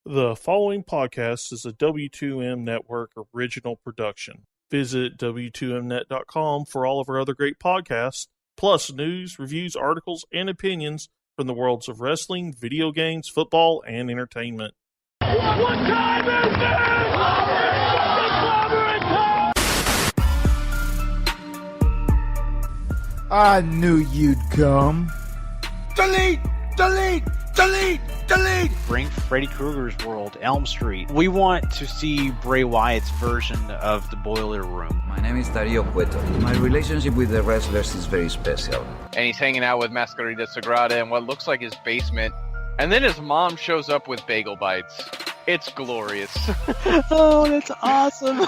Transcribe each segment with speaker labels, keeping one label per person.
Speaker 1: The following podcast is a W2M Network original production. Visit W2Mnet.com for all of our other great podcasts, plus news, reviews, articles, and opinions from the worlds of wrestling, video games, football, and entertainment.
Speaker 2: What time is it?
Speaker 3: I knew you'd come.
Speaker 4: Delete! Delete! Delete! Delete!
Speaker 5: Bring Freddy Krueger's world, Elm Street. We want to see Bray Wyatt's version of the Boiler Room.
Speaker 6: My name is Dario Cueto. My relationship with the wrestlers is very special.
Speaker 7: And he's hanging out with Masquerita Sagrada in what looks like his basement. And then his mom shows up with bagel bites. It's glorious.
Speaker 5: Oh, that's awesome.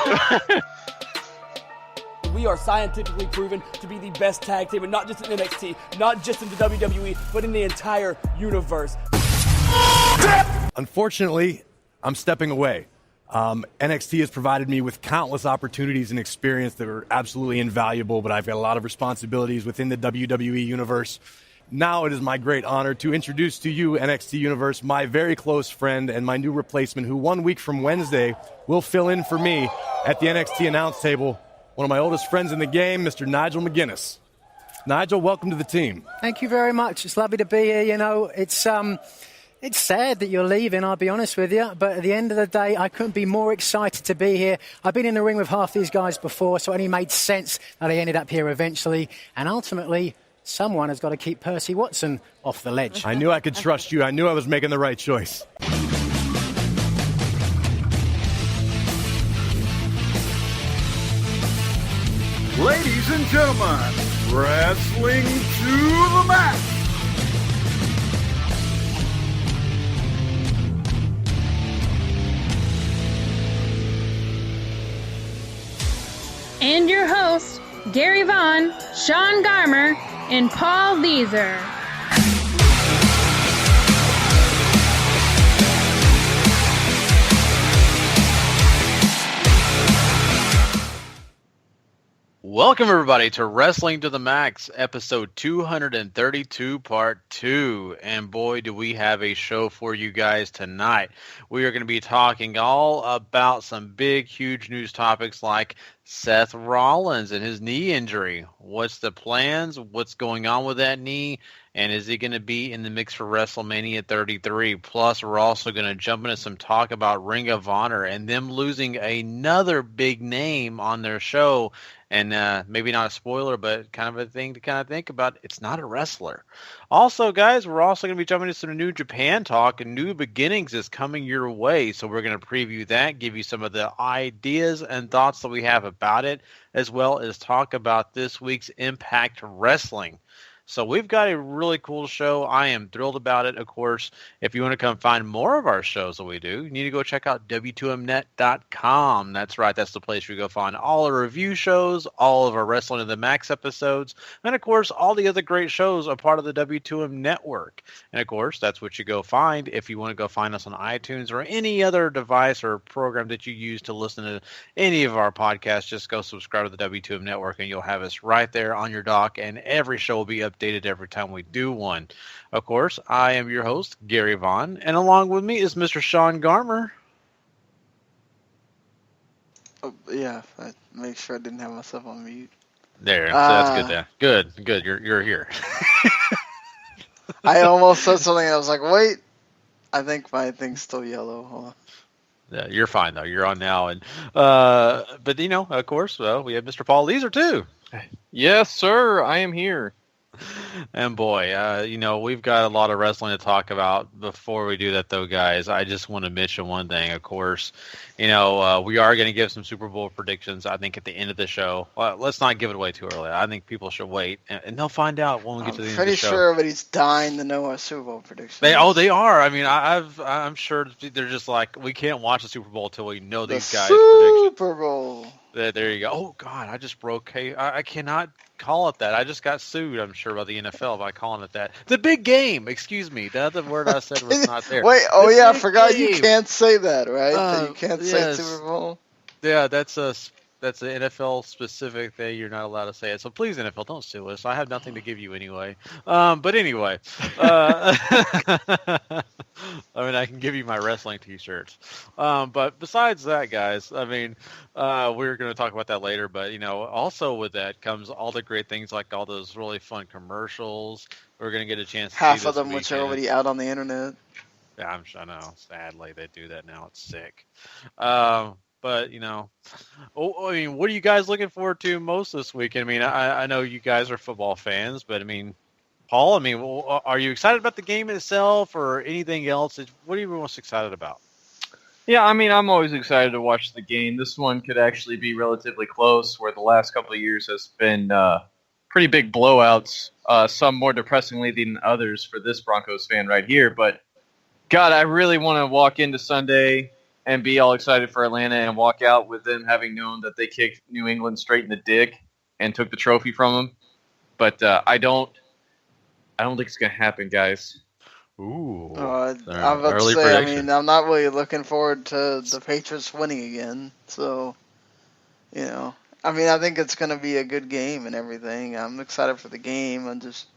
Speaker 8: We are scientifically proven to be the best tag team, and not just in NXT, not just in the WWE, but in the entire universe.
Speaker 4: Unfortunately, I'm stepping away. NXT has provided me with countless opportunities and experience that are absolutely invaluable, but I've got a lot of responsibilities within the WWE universe. Now it is my great honor to introduce to you, NXT Universe, my very close friend and my new replacement, who 1 week from Wednesday will fill in for me at the NXT announce table. One of my oldest friends in the game, Mr. Nigel McGuinness. Nigel, welcome to the team.
Speaker 9: Thank you very much. It's lovely to be here. You know, it's sad that you're leaving, I'll be honest with you. But at the end of the day, I couldn't be more excited to be here. I've been in the ring with half these guys before, so it only made sense that I ended up here eventually. And ultimately, someone has got to keep Percy Watson off the ledge.
Speaker 4: I knew I could trust you. I knew I was making the right choice.
Speaker 2: Ladies and gentlemen, wrestling to the mat.
Speaker 10: And your hosts, Gary Vaughan, Sean Garmer, and Paul Leazar.
Speaker 7: Welcome, everybody, to Wrestling to the Max, episode 232, part 2. And boy, do we have a show for you guys tonight. We are going to be talking all about some big, huge news topics like Seth Rollins and his knee injury. What's the plans? What's going on with that knee? And is he going to be in the mix for WrestleMania 33? Plus, we're also going to jump into some talk about Ring of Honor and them losing another big name on their show. And maybe not a spoiler, but kind of a thing to kind of think about. It's not a wrestler. Also, guys, we're also going to be jumping into some New Japan talk, and New Beginnings is coming your way. So we're going to preview that, give you some of the ideas and thoughts that we have about it, as well as talk about this week's Impact Wrestling. So we've got a really cool show. I am thrilled about it. Of course, if you want to come find more of our shows that we do, you need to go check out W2Mnet.com. That's right. That's the place where you go find all our review shows, all of our Wrestling to the Max episodes, and, of course, all the other great shows are part of the W2M network. And, of course, that's what you go find if you want to go find us on iTunes or any other device or program that you use to listen to any of our podcasts. Just go subscribe to the W2M network, and you'll have us right there on your dock, and every show will be updated every time we do one. Of course, I am your host, Gary Vaughan, and along with me is Mr. Sean Garmer.
Speaker 11: Oh, yeah, I make sure I didn't have myself on mute.
Speaker 7: There, so that's good then. Good, you're here.
Speaker 11: I almost said something, I was like, wait, I think my thing's still yellow. Hold on.
Speaker 7: Yeah, you're fine, though. You're on now. And but, you know, of course, well, we have Mr. Paul Leazar, too.
Speaker 12: Yes, sir, I am here.
Speaker 7: And boy, you know, we've got a lot of wrestling to talk about. Before we do that, though, guys, I just want to mention one thing. Of course, you know, we are going to give some Super Bowl predictions, I think, at the end of the show. Let's not give it away too early. I think people should wait, and they'll find out when we get to the end of the show.
Speaker 11: I'm pretty sure everybody's dying to know our Super Bowl predictions.
Speaker 7: They are. I mean, I'm sure they're just like, we can't watch the Super Bowl until we know these guys' predictions.
Speaker 11: Super Bowl.
Speaker 7: There you go. Oh, God, I just broke. Hey, I cannot call it that. I just got sued, I'm sure, by the NFL by calling it that. The big game. Excuse me. The other word I said was not there.
Speaker 11: Wait, I forgot game. You can't say that, right? You can't say Super Bowl?
Speaker 7: Yeah, that's That's an NFL specific thing. You're not allowed to say it. So please, NFL, don't sue us. I have nothing to give you anyway. But anyway, I mean, I can give you my wrestling T-shirts. But besides that, guys, I mean, we're going to talk about that later. But also with that comes all the great things like all those really fun commercials. We're going to get a chance to see
Speaker 11: Half of
Speaker 7: this
Speaker 11: them which are already out on the internet.
Speaker 7: Yeah, I know. Sadly, they do that now. It's sick. But I mean, what are you guys looking forward to most this week? I mean, I know you guys are football fans, but I mean, Paul, I mean, are you excited about the game itself or anything else? What are you most excited about?
Speaker 12: Yeah, I mean, I'm always excited to watch the game. This one could actually be relatively close, where the last couple of years has been pretty big blowouts, some more depressingly than others for this Broncos fan right here. But, God, I really want to walk into Sunday and be all excited for Atlanta and walk out with them having known that they kicked New England straight in the dick and took the trophy from them. But I don't think it's going to happen, guys.
Speaker 7: Ooh.
Speaker 11: I'm about to say, I mean, I'm not really looking forward to the Patriots winning again. So, I mean, I think it's going to be a good game and everything. I'm excited for the game. I'm just,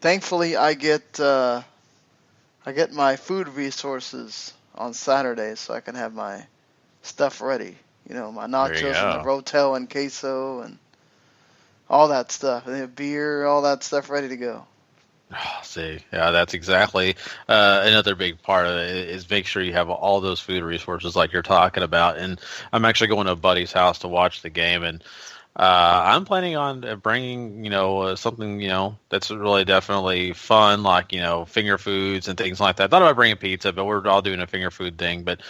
Speaker 11: thankfully I get my food resources on Saturday so I can have my stuff ready. My nachos and the Rotel and queso and all that stuff. And the beer, all that stuff ready to go.
Speaker 7: Oh, see, yeah, that's exactly another big part of it is make sure you have all those food resources like you're talking about. And I'm actually going to a buddy's house to watch the game, and I'm planning on bringing, something, that's really definitely fun, like, finger foods and things like that. I thought about bringing pizza, but we're all doing a finger food thing. But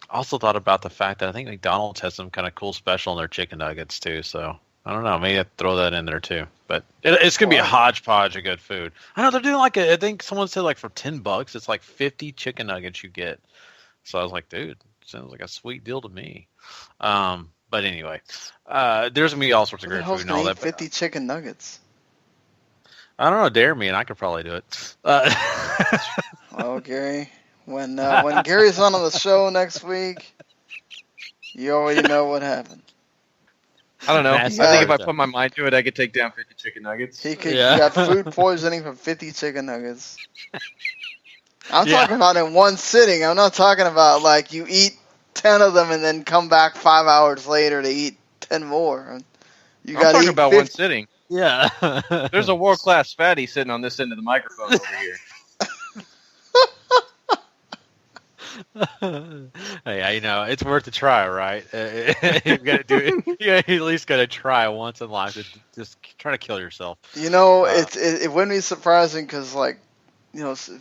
Speaker 7: also thought about the fact that I think McDonald's has some kind of cool special in their chicken nuggets too. So I don't know, maybe I'd throw that in there too. But it's going to be a hodgepodge of good food. I know they're doing I think someone said for $10, it's like 50 chicken nuggets you get. So I was like, dude, sounds like a sweet deal to me. But anyway, there's going to be all sorts of great food and all that.
Speaker 11: 50 chicken nuggets.
Speaker 7: I don't know, dare me and I could probably do it.
Speaker 11: Well, Gary, when Gary's on the show next week, you already know what happened.
Speaker 12: I don't know. I think if I put my mind to it, I could take down 50 chicken nuggets.
Speaker 11: He got food poisoning from 50 chicken nuggets. I'm talking about in one sitting. I'm not talking about you eat 10 of them and then come back 5 hours later to eat 10 more.
Speaker 12: I'm talking about 50. One sitting.
Speaker 7: Yeah.
Speaker 12: There's a world-class fatty sitting on this end of the microphone over here.
Speaker 7: Hey, it's worth a try, right? You got to do it. You at least got to try once in life to just try to kill yourself.
Speaker 11: It wouldn't be surprising because,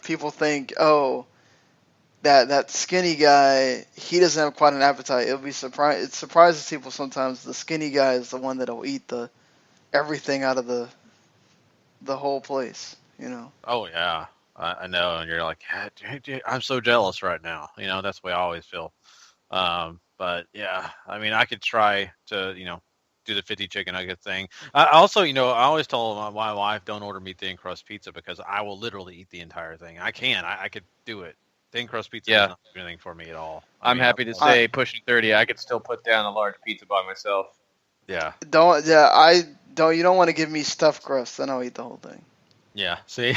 Speaker 11: people think, oh, that skinny guy, he doesn't have quite an appetite. It surprises people sometimes. The skinny guy is the one that'll eat everything out of the whole place.
Speaker 7: Oh yeah. I know, and you're like, I'm so jealous right now. That's the way I always feel. But yeah, I mean, I could try to, do the 50 chicken nugget thing. I also, I always tell my wife, don't order me thin crust pizza because I will literally eat the entire thing. I could do it. Thin crust pizza is not anything for me at all.
Speaker 12: I'm happy to say, pushing 30, I could still put down a large pizza by myself.
Speaker 7: Yeah.
Speaker 11: You don't want to give me stuffed crust, then I'll eat the whole thing.
Speaker 7: Yeah, see?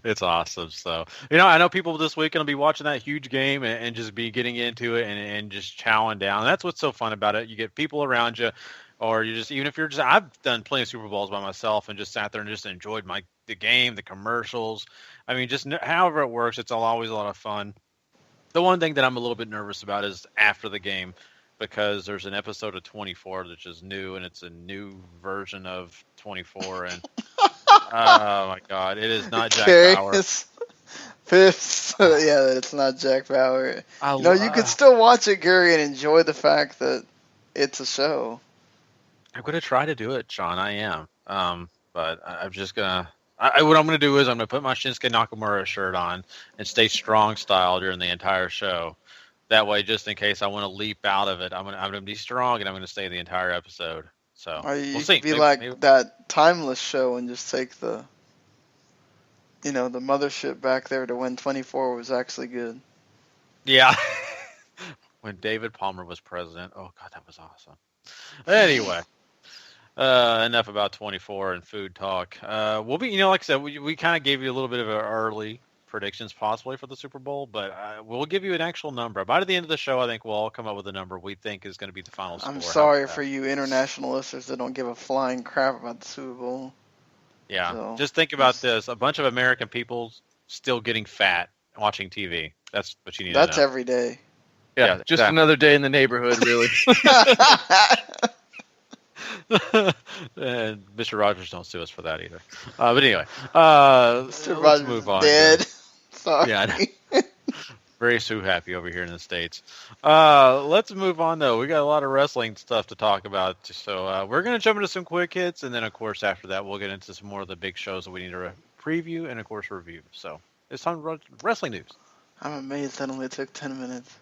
Speaker 7: It's awesome. So, I know people this weekend will be watching that huge game and just be getting into it and just chowing down. And that's what's so fun about it. You get people around you, or you just, even if you're just, I've done plenty of Super Bowls by myself and just sat there and just enjoyed the game, the commercials. I mean, just however it works, it's always a lot of fun. The one thing that I'm a little bit nervous about is after the game, because there's an episode of 24 which is new, and it's a new version of 24, and oh my God, it is not Jack Bauer.
Speaker 11: It's not Jack Bauer. You could still watch it, Gary, and enjoy the fact that it's a show.
Speaker 7: I'm gonna try to do it, Sean. I am, but I'm just gonna. What I'm gonna do is I'm gonna put my Shinsuke Nakamura shirt on and stay strong style during the entire show. That way, just in case I want to leap out of it, I'm gonna be strong and I'm gonna stay the entire episode. So we'll see.
Speaker 11: Could be maybe. That Timeless show and just take the mothership back there to when 24 was actually good.
Speaker 7: Yeah. when David Palmer was president. Oh God, that was awesome. Anyway, enough about 24 and food talk. We'll be, like I said, we kind of gave you a little bit of an early predictions possibly for the Super Bowl, but we'll give you an actual number. By the end of the show, I think we'll all come up with a number we think is going to be the final score.
Speaker 11: I'm sorry for you international listeners that don't give a flying crap about the Super Bowl.
Speaker 7: Yeah,
Speaker 11: So,
Speaker 7: just think about this. A bunch of American people still getting fat watching TV. That's what you need to know.
Speaker 11: That's every day.
Speaker 12: Yeah, just exactly. Another day in the neighborhood, really.
Speaker 7: And Mr. Rogers don't sue us for that either. But anyway, Mr. Let's move on.
Speaker 11: Dead. Sorry.
Speaker 7: Yeah, I know. Very sue happy over here in the States. Let's move on, though. We got a lot of wrestling stuff to talk about. So we're going to jump into some quick hits. And then, of course, after that, we'll get into some more of the big shows that we need to preview and, of course, review. So it's time for wrestling news.
Speaker 11: I'm amazed that only took 10 minutes.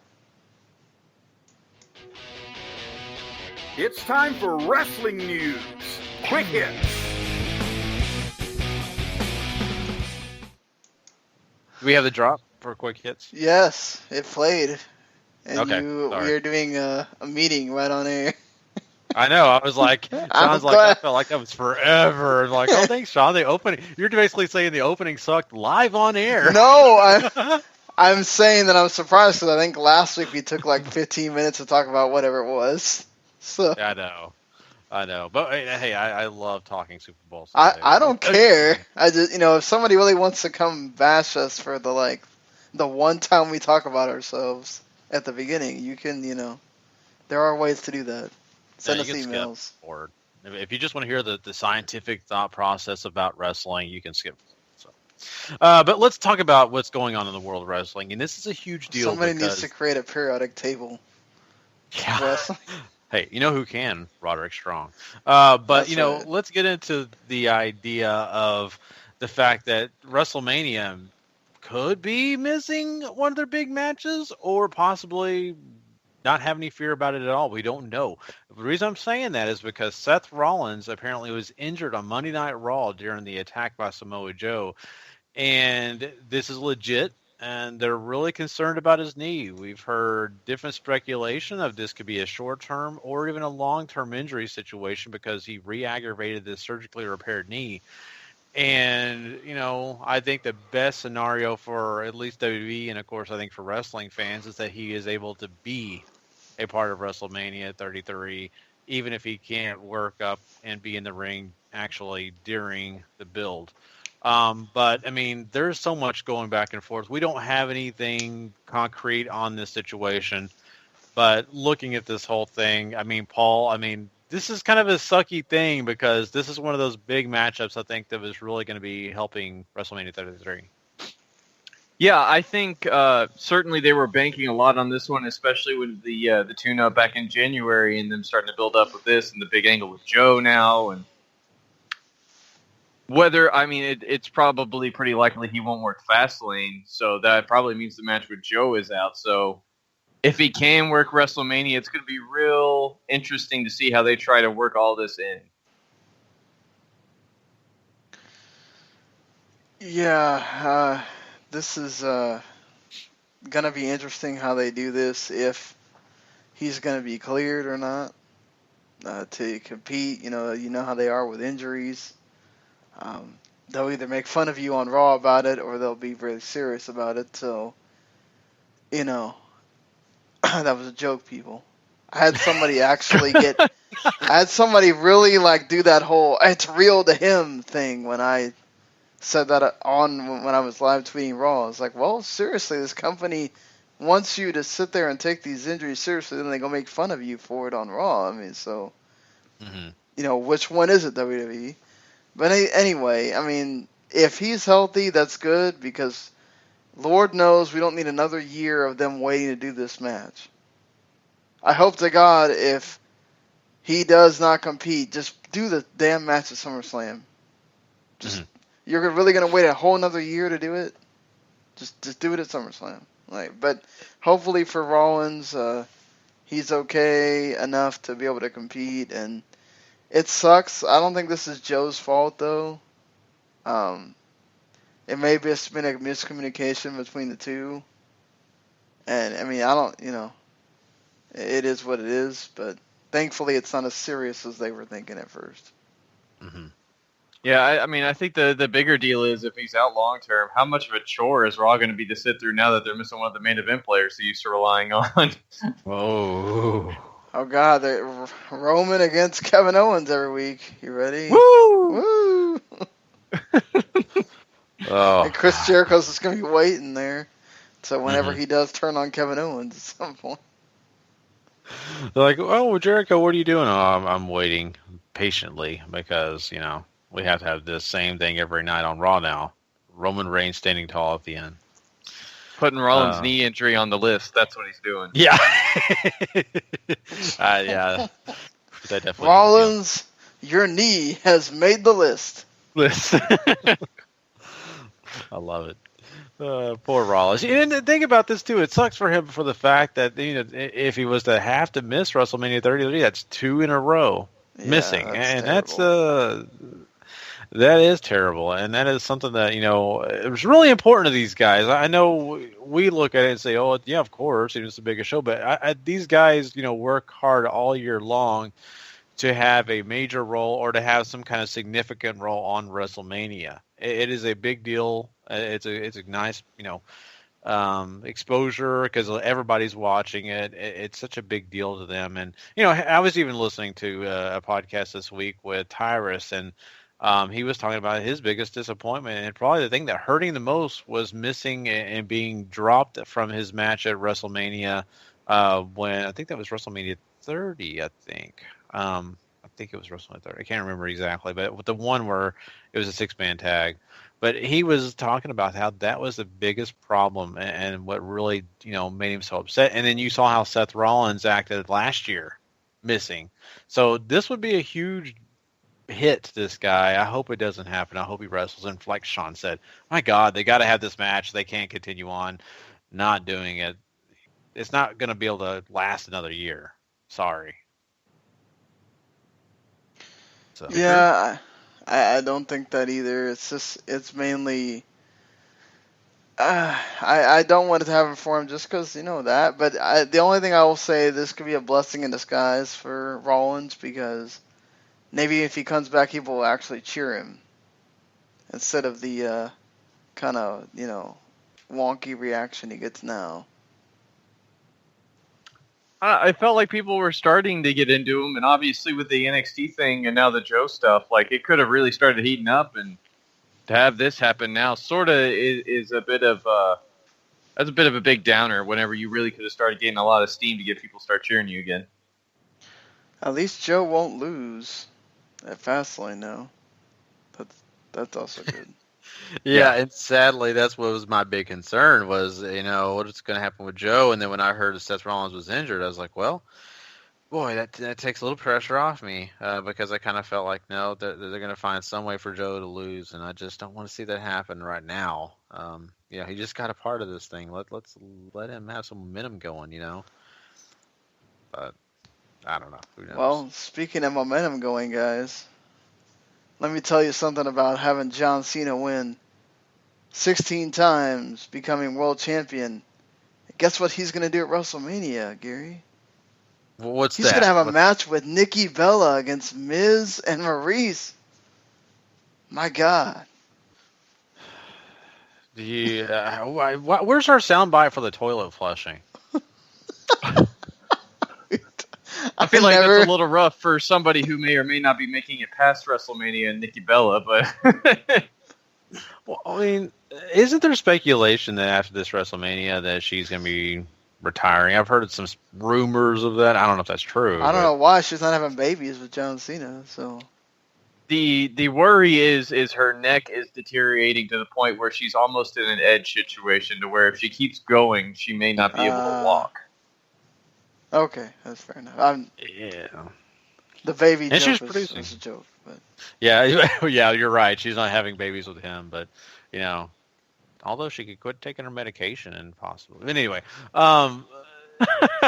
Speaker 2: It's time for wrestling news. Quick hits.
Speaker 7: Do we have the drop for quick hits?
Speaker 11: Yes, it played. And
Speaker 7: okay,
Speaker 11: we are doing a meeting right on air.
Speaker 7: I know. I was like, Sean's like, I felt like that was forever. I'm like, oh, thanks, Sean. The opening. You're basically saying the opening sucked live on air.
Speaker 11: No, I'm saying that I'm surprised because I think last week we took like 15 minutes to talk about whatever it was. So
Speaker 7: yeah, I know. But hey, I love talking Super Bowl. So
Speaker 11: I don't care. I just if somebody really wants to come bash us for the one time we talk about ourselves at the beginning, you can there are ways to do that. Send us emails.
Speaker 7: Or if you just want to hear the scientific thought process about wrestling, you can skip. So, but let's talk about what's going on in the world of wrestling, and this is a huge deal.
Speaker 11: Somebody needs to create a periodic table.
Speaker 7: Yeah. Hey, you know who can? Roderick Strong. But, right. Let's get into the idea of the fact that WrestleMania could be missing one of their big matches or possibly not have any fear about it at all. We don't know. The reason I'm saying that is because Seth Rollins apparently was injured on Monday Night Raw during the attack by Samoa Joe. And this is legit. And they're really concerned about his knee. We've heard different speculation of this could be a short-term or even a long-term injury situation because he re-aggravated this surgically repaired knee. And, I think the best scenario for at least WWE and, of course, I think for wrestling fans is that he is able to be a part of WrestleMania 33, even if he can't work up and be in the ring actually during the build. But there's so much going back and forth. We don't have anything concrete on this situation, but looking at this whole thing, Paul, this is kind of a sucky thing because this is one of those big matchups I think that was really going to be helping WrestleMania 33.
Speaker 12: Yeah, I think certainly they were banking a lot on this one, especially with the tune-up back in January and them starting to build up with this and the big angle with Joe now and whether, it's probably pretty likely he won't work Fastlane, so that probably means the match with Joe is out. So if he can work WrestleMania, it's going to be real interesting to see how they try to work all this in.
Speaker 11: Yeah, this is going to be interesting how they do this, if he's going to be cleared or not to compete. You know how they are with injuries. They'll either make fun of you on Raw about it or they'll be very serious about it. So, that was a joke, people. I had somebody actually really do that whole "it's real to him" thing when I said that when I was live tweeting Raw. I was like, well, seriously, this company wants you to sit there and take these injuries seriously, then they go make fun of you for it on Raw. Which one is it, WWE? But anyway, if he's healthy, that's good because Lord knows we don't need another year of them waiting to do this match. I hope to God if he does not compete, just do the damn match at SummerSlam. You're really going to wait a whole another year to do it? Just do it at SummerSlam. But hopefully for Rollins, he's okay enough to be able to compete, and it sucks. I don't think this is Joe's fault, though. It may have just been a miscommunication between the two. And, it is what it is. But thankfully, it's not as serious as they were thinking at first.
Speaker 7: Mm-hmm.
Speaker 12: Yeah, I mean, I think the bigger deal is if he's out long term, how much of a chore is Raw going to be to sit through now that they're missing one of the main event players they're used to relying on?
Speaker 7: Whoa.
Speaker 11: Oh God, Roman against Kevin Owens every week. You ready?
Speaker 12: Woo!
Speaker 11: Woo!
Speaker 7: Oh.
Speaker 11: And Chris Jericho's just gonna be waiting there. So whenever he does turn on Kevin Owens at some point.
Speaker 7: They're like, oh, Jericho, what are you doing? Oh, I'm waiting patiently because, we have to have this same thing every night on Raw now. Roman Reigns standing tall at the end.
Speaker 12: Putting Rollins' knee injury on the list. That's what he's doing.
Speaker 7: Yeah. Yeah. That definitely
Speaker 11: Rollins, your knee has made the list.
Speaker 7: I love it. Poor Rollins. And think about this too. It sucks for him for the fact that if he was to have to miss WrestleMania 30, that's 2 in a row missing, and that is terrible. And that is something that it was really important to these guys. I know we look at it and say, "Oh, yeah, of course, it's the biggest show," but these guys, work hard all year long to have a major role or to have some kind of significant role on WrestleMania. It is a big deal. It's a nice, exposure because everybody's watching it. It's such a big deal to them. And, I was even listening to a podcast this week with Tyrus, and he was talking about his biggest disappointment. And probably the thing that hurt him the most was missing and being dropped from his match at WrestleMania when I think that was WrestleMania 30, I think. I think it was WrestleMania 30. I can't remember exactly, but with the one where it was a 6-man tag. But he was talking about how that was the biggest problem and what really, made him so upset. And then you saw how Seth Rollins acted last year, missing. So this would be a huge hit to this guy. I hope it doesn't happen. I hope he wrestles. And like Sean said, my God, they got to have this match. They can't continue on not doing it. It's not going to be able to last another year. Sorry. So.
Speaker 11: Yeah, I don't think that either. It's mainly, I don't want to have it for him just because, that. But the only thing I will say, this could be a blessing in disguise for Rollins because maybe if he comes back, people will actually cheer him instead of the kind of, wonky reaction he gets now.
Speaker 12: I felt like people were starting to get into him, and obviously with the NXT thing and now the Joe stuff, like it could have really started heating up, and to have this happen now sort of is a bit of that's a bit of a big downer. Whenever you really could have started getting a lot of steam to get people to start cheering you again.
Speaker 11: At least Joe won't lose at Fastlane now. That's also good.
Speaker 7: Yeah, and sadly, that's what was my big concern was, what's going to happen with Joe. And then when I heard that Seth Rollins was injured, I was like, well, boy, that takes a little pressure off me because I kind of felt like, no, they're going to find some way for Joe to lose, and I just don't want to see that happen right now. He just got a part of this thing. Let's let him have some momentum going, But I don't know. Who knows?
Speaker 11: Well, speaking of momentum going, guys, let me tell you something about having John Cena win 16 times, becoming world champion. Guess what he's going to do at WrestleMania, Gary?
Speaker 7: What's
Speaker 11: He's
Speaker 7: that?
Speaker 11: going to have a match with Nikki Bella against Miz and Maurice. My God.
Speaker 7: Where's our soundbite for the toilet flushing?
Speaker 12: I feel like that's a little rough for somebody who may or may not be making it past WrestleMania and Nikki Bella, but...
Speaker 7: Well, I mean, isn't there speculation that after this WrestleMania that she's going to be retiring? I've heard some rumors of that. I don't know if that's true.
Speaker 11: I don't know why she's not having babies with John Cena, so...
Speaker 12: The worry is her neck is deteriorating to the point where she's almost in an Edge situation to where if she keeps going, she may not be able to walk.
Speaker 11: Okay, that's fair enough.
Speaker 7: Yeah.
Speaker 11: The baby
Speaker 7: and
Speaker 11: joke
Speaker 7: she's producing.
Speaker 11: is a joke. But.
Speaker 7: Yeah, you're right. She's not having babies with him, but, although she could quit taking her medication and possibly. But anyway.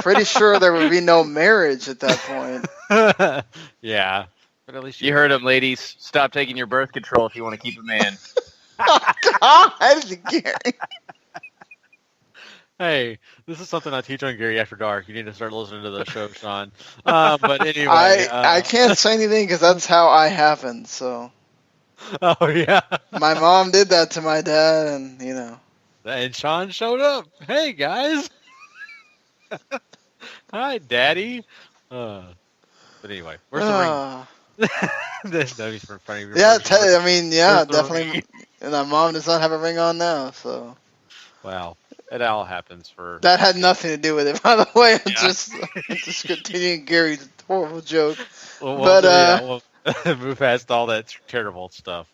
Speaker 11: Pretty sure there would be no marriage at that point.
Speaker 7: Yeah. But at least
Speaker 12: you heard him, ladies. Stop taking your birth control if you want to keep a man.
Speaker 11: God, Gary.
Speaker 7: Hey, this is something I teach on Gary After Dark. You need to start listening to the show, Sean. But anyway,
Speaker 11: I can't say anything because that's how I happened. So.
Speaker 7: Oh yeah.
Speaker 11: My mom did that to my dad, and
Speaker 7: And Sean showed up. Hey guys. Hi, Daddy. But anyway, where's the ring? That'd be funny.
Speaker 11: Yeah, definitely. And my mom does not have a ring on now, so.
Speaker 7: Wow, it all happens for.
Speaker 11: That had nothing to do with it, by the way. I'm just continuing Gary's horrible joke.
Speaker 7: We'll move past all that terrible stuff.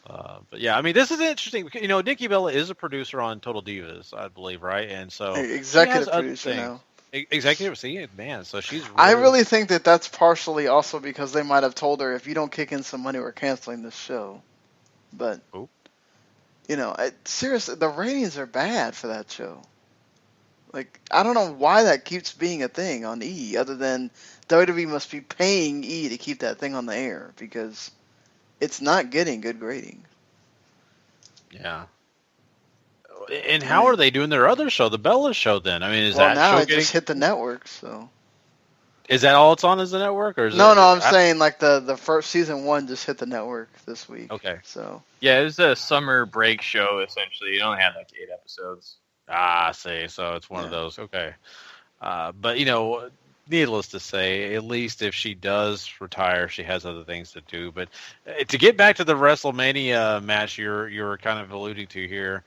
Speaker 7: But yeah, I mean, this is interesting. You know, Nikki Bella is a producer on Total Divas, I believe, right? And so
Speaker 11: executive producer now.
Speaker 7: Executive, see, man. So she's.
Speaker 11: I really think that that's partially also because they might have told her, if you don't kick in some money, we're canceling this show. But seriously, the ratings are bad for that show. Like, I don't know why that keeps being a thing on E, other than WWE must be paying E to keep that thing on the air because it's not getting good ratings.
Speaker 7: Yeah. And how are they doing their other show, the Bella show? Then I mean, is that
Speaker 11: now
Speaker 7: show
Speaker 11: it just hit the network? So
Speaker 7: is that all it's on? Is the network, or is
Speaker 11: no? I'm saying like the first season 1 just hit the network this week.
Speaker 7: Okay.
Speaker 11: So
Speaker 12: yeah, it was a summer break show essentially. It only had like 8 episodes.
Speaker 7: I see. So it's one of those. Okay. But needless to say, at least if she does retire, she has other things to do. But to get back to the WrestleMania match you're kind of alluding to here,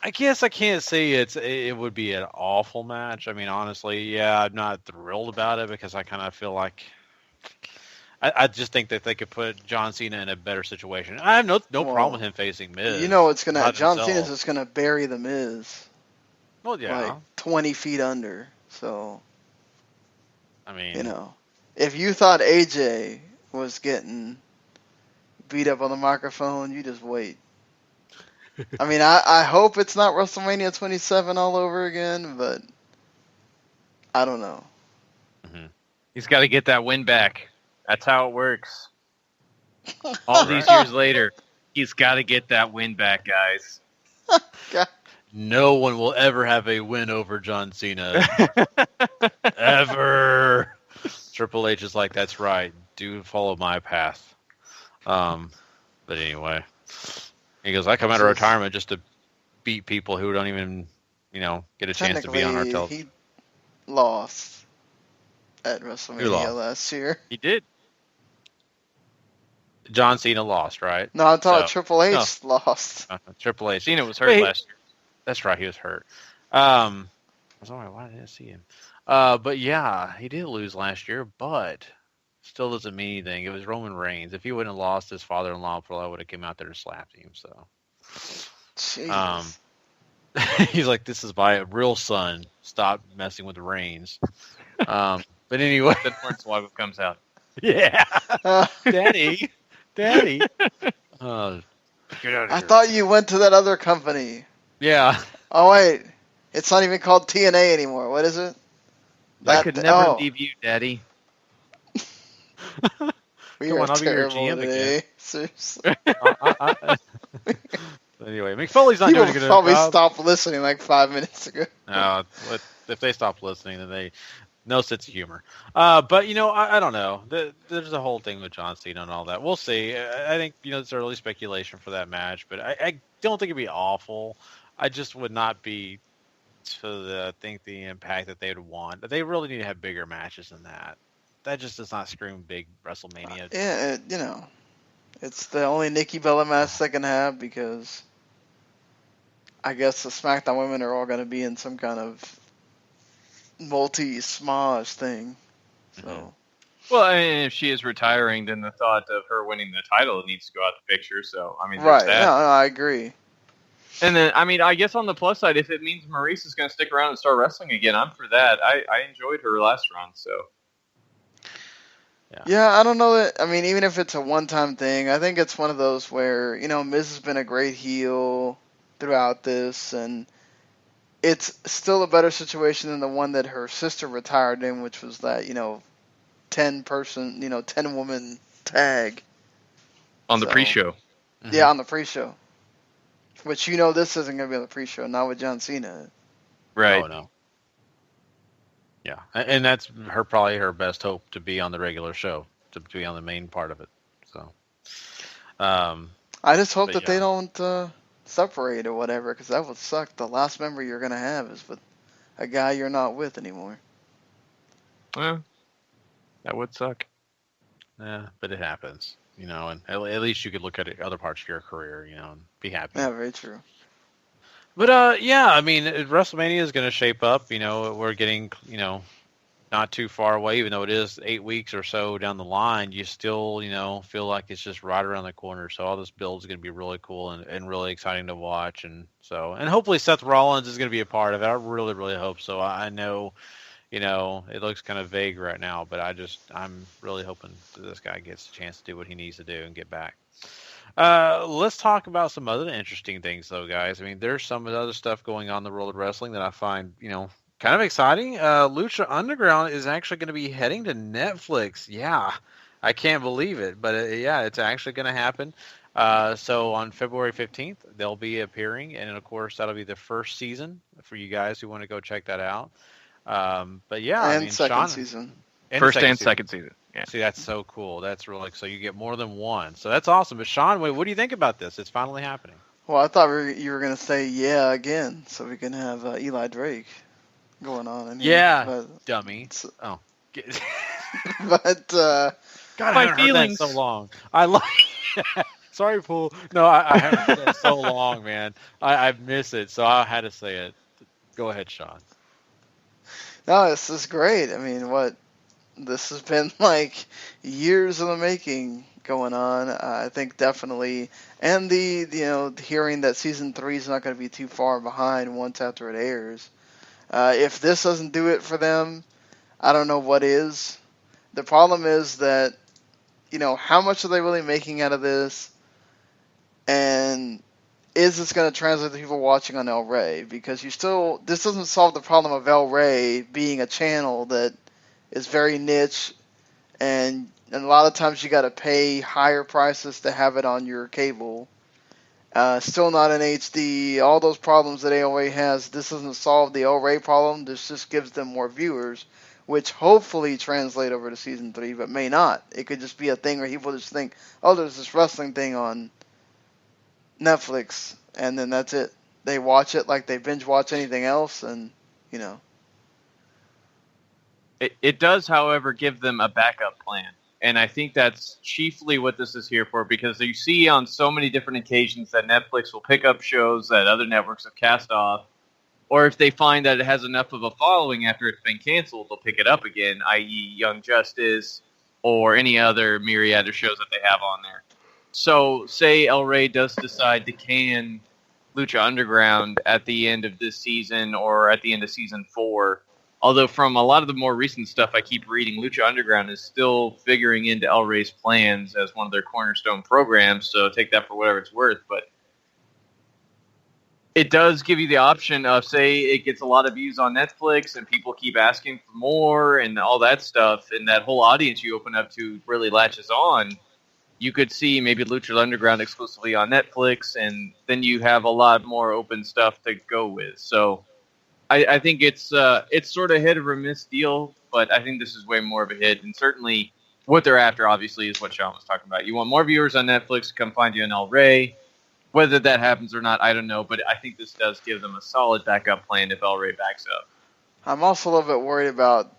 Speaker 7: I guess I can't say it would be an awful match. I mean, honestly, I'm not thrilled about it because I kind of feel like I just think that they could put John Cena in a better situation. I have no problem with him facing Miz.
Speaker 11: It's gonna John Cena's just gonna bury the Miz.
Speaker 7: Well, yeah,
Speaker 11: like 20 feet under. So.
Speaker 7: I mean,
Speaker 11: if you thought AJ was getting beat up on the microphone, you just wait. I mean, I hope it's not WrestleMania 27 all over again, but I don't know.
Speaker 12: Mm-hmm. He's got to get that win back. That's how it works. All these years later, he's got to get that win back, guys.
Speaker 11: God.
Speaker 7: No one will ever have a win over John Cena. Ever. Triple H is like, that's right. Do follow my path. But anyway. He goes, I come out of retirement just to beat people who don't even, get a chance to be on our television.
Speaker 11: He lost at WrestleMania last year.
Speaker 7: He did. John Cena lost, right?
Speaker 11: No, I'm talking Triple H lost.
Speaker 7: Triple H.
Speaker 12: Cena was hurt last year.
Speaker 7: That's right, he was hurt. I was like, why didn't I see him? But yeah, he did lose last year, but still doesn't mean anything. It was Roman Reigns. If he wouldn't have lost, his father-in-law probably would have came out there and slapped him. So, he's like, "This is my real son. Stop messing with Reigns." But anyway,
Speaker 12: the Hornswoggle comes out.
Speaker 7: Yeah, Daddy. Get out of here.
Speaker 11: I thought you went to that other company.
Speaker 7: Yeah.
Speaker 11: Oh wait, it's not even called TNA anymore. What is it?
Speaker 12: I could never leave you, Daddy.
Speaker 11: We are terrible today. Seriously.
Speaker 7: Anyway, McFoley's not doing a good job.
Speaker 11: People probably stopped listening like 5 minutes ago.
Speaker 7: No, if they stop listening, then they no sense of humor. But I don't know. There's a whole thing with John Cena and all that. We'll see. I think it's early speculation for that match, but I don't think it'd be awful. I just would not be to the impact that they would want. They really need to have bigger matches than that. That just does not scream big WrestleMania.
Speaker 11: It's the only Nikki Bella match they can have because I guess the SmackDown women are all going to be in some kind of multi-smaj thing. So.
Speaker 12: Mm-hmm. Well, I mean, if she is retiring, then the thought of her winning the title needs to go out the picture. So, I mean,
Speaker 11: right?
Speaker 12: That.
Speaker 11: No, I agree.
Speaker 12: And then, I mean, I guess on the plus side, if it means Maurice is going to stick around and start wrestling again, I'm for that. I enjoyed her last run, so.
Speaker 11: Yeah, I don't know that. I mean, even if it's a one-time thing, I think it's one of those where, Miz has been a great heel throughout this, and it's still a better situation than the one that her sister retired in, which was that, 10-person, 10-woman tag.
Speaker 12: On the pre-show.
Speaker 11: Mm-hmm. Yeah, on the pre-show. Which, this isn't going to be on the pre-show, not with John Cena.
Speaker 12: Right.
Speaker 7: Oh no. Yeah, and that's probably her best hope to be on the regular show, to be on the main part of it. So,
Speaker 11: I just hope that
Speaker 7: yeah.
Speaker 11: they don't separate or whatever, because that would suck. The last member you're gonna have is with a guy you're not with anymore.
Speaker 12: Well, that would suck.
Speaker 7: Yeah, but it happens, and at least you could look at other parts of your career, and be happy.
Speaker 11: Yeah, very true.
Speaker 7: But yeah, I mean, WrestleMania is going to shape up. We're getting, not too far away, even though it is 8 weeks or so down the line. You still, feel like it's just right around the corner. So all this build is going to be really cool and really exciting to watch. And hopefully Seth Rollins is going to be a part of it. I really, really hope so. I know, it looks kind of vague right now, but I'm really hoping that this guy gets a chance to do what he needs to do and get back. Let's talk about some other interesting things, though, guys. I mean, there's some other stuff going on in the world of wrestling that I find, kind of exciting. Lucha Underground is actually going to be heading to Netflix. Yeah, I can't believe it, but yeah, it's actually going to happen. So on February 15th, they'll be appearing, and of course, that'll be the first season for you guys who want to go check that out. But yeah,
Speaker 11: and second
Speaker 7: Sean,
Speaker 11: season.
Speaker 12: First and second season. Yeah.
Speaker 7: See, that's so cool. That's really so you get more than one. So that's awesome. But Sean, what do you think about this? It's finally happening.
Speaker 11: Well, I thought you were going to say yeah again, so we can have Eli Drake going on. In here.
Speaker 7: Yeah,
Speaker 11: but,
Speaker 7: dummy. Oh.
Speaker 11: But
Speaker 7: God, I haven't heard that in so long. I like. Sorry, Pool. No, I haven't heard that in so long, man. I miss it, so I had to say it. Go ahead, Sean.
Speaker 11: No, this is great. I mean, this has been like years in the making going on. I think definitely, and the hearing that season 3 is not going to be too far behind once after it airs. If this doesn't do it for them, I don't know what is. The problem is that, how much are they really making out of this? And is this going to translate to people watching on El Rey? Because this doesn't solve the problem of El Rey being a channel that is very niche, and a lot of times you got to pay higher prices to have it on your cable. Still not in HD. All those problems that AOA has, this doesn't solve the El Rey problem. This just gives them more viewers, which hopefully translate over to season 3, but may not. It could just be a thing where people just think, oh, there's this wrestling thing on Netflix, and then that's it. They watch it like they binge watch anything else, and
Speaker 12: It does, however, give them a backup plan. And I think that's chiefly what this is here for, because you see on so many different occasions that Netflix will pick up shows that other networks have cast off, or if they find that it has enough of a following after it's been canceled, they'll pick it up again, i.e. Young Justice or any other myriad of shows that they have on there. So, say El Rey does decide to can Lucha Underground at the end of this season or at the end of season 4. Although from a lot of the more recent stuff I keep reading, Lucha Underground is still figuring into El Rey's plans as one of their cornerstone programs, so take that for whatever it's worth. But it does give you the option of, say, it gets a lot of views on Netflix and people keep asking for more and all that stuff, and that whole audience you open up to really latches on. You could see maybe Lucha Underground exclusively on Netflix, and then you have a lot more open stuff to go with. So I think it's sort of hit or miss deal, but I think this is way more of a hit. And certainly what they're after, obviously, is what Sean was talking about. You want more viewers on Netflix to come find you in El Rey. Whether that happens or not, I don't know, but I think this does give them a solid backup plan if El Rey backs up.
Speaker 11: I'm also a little bit worried about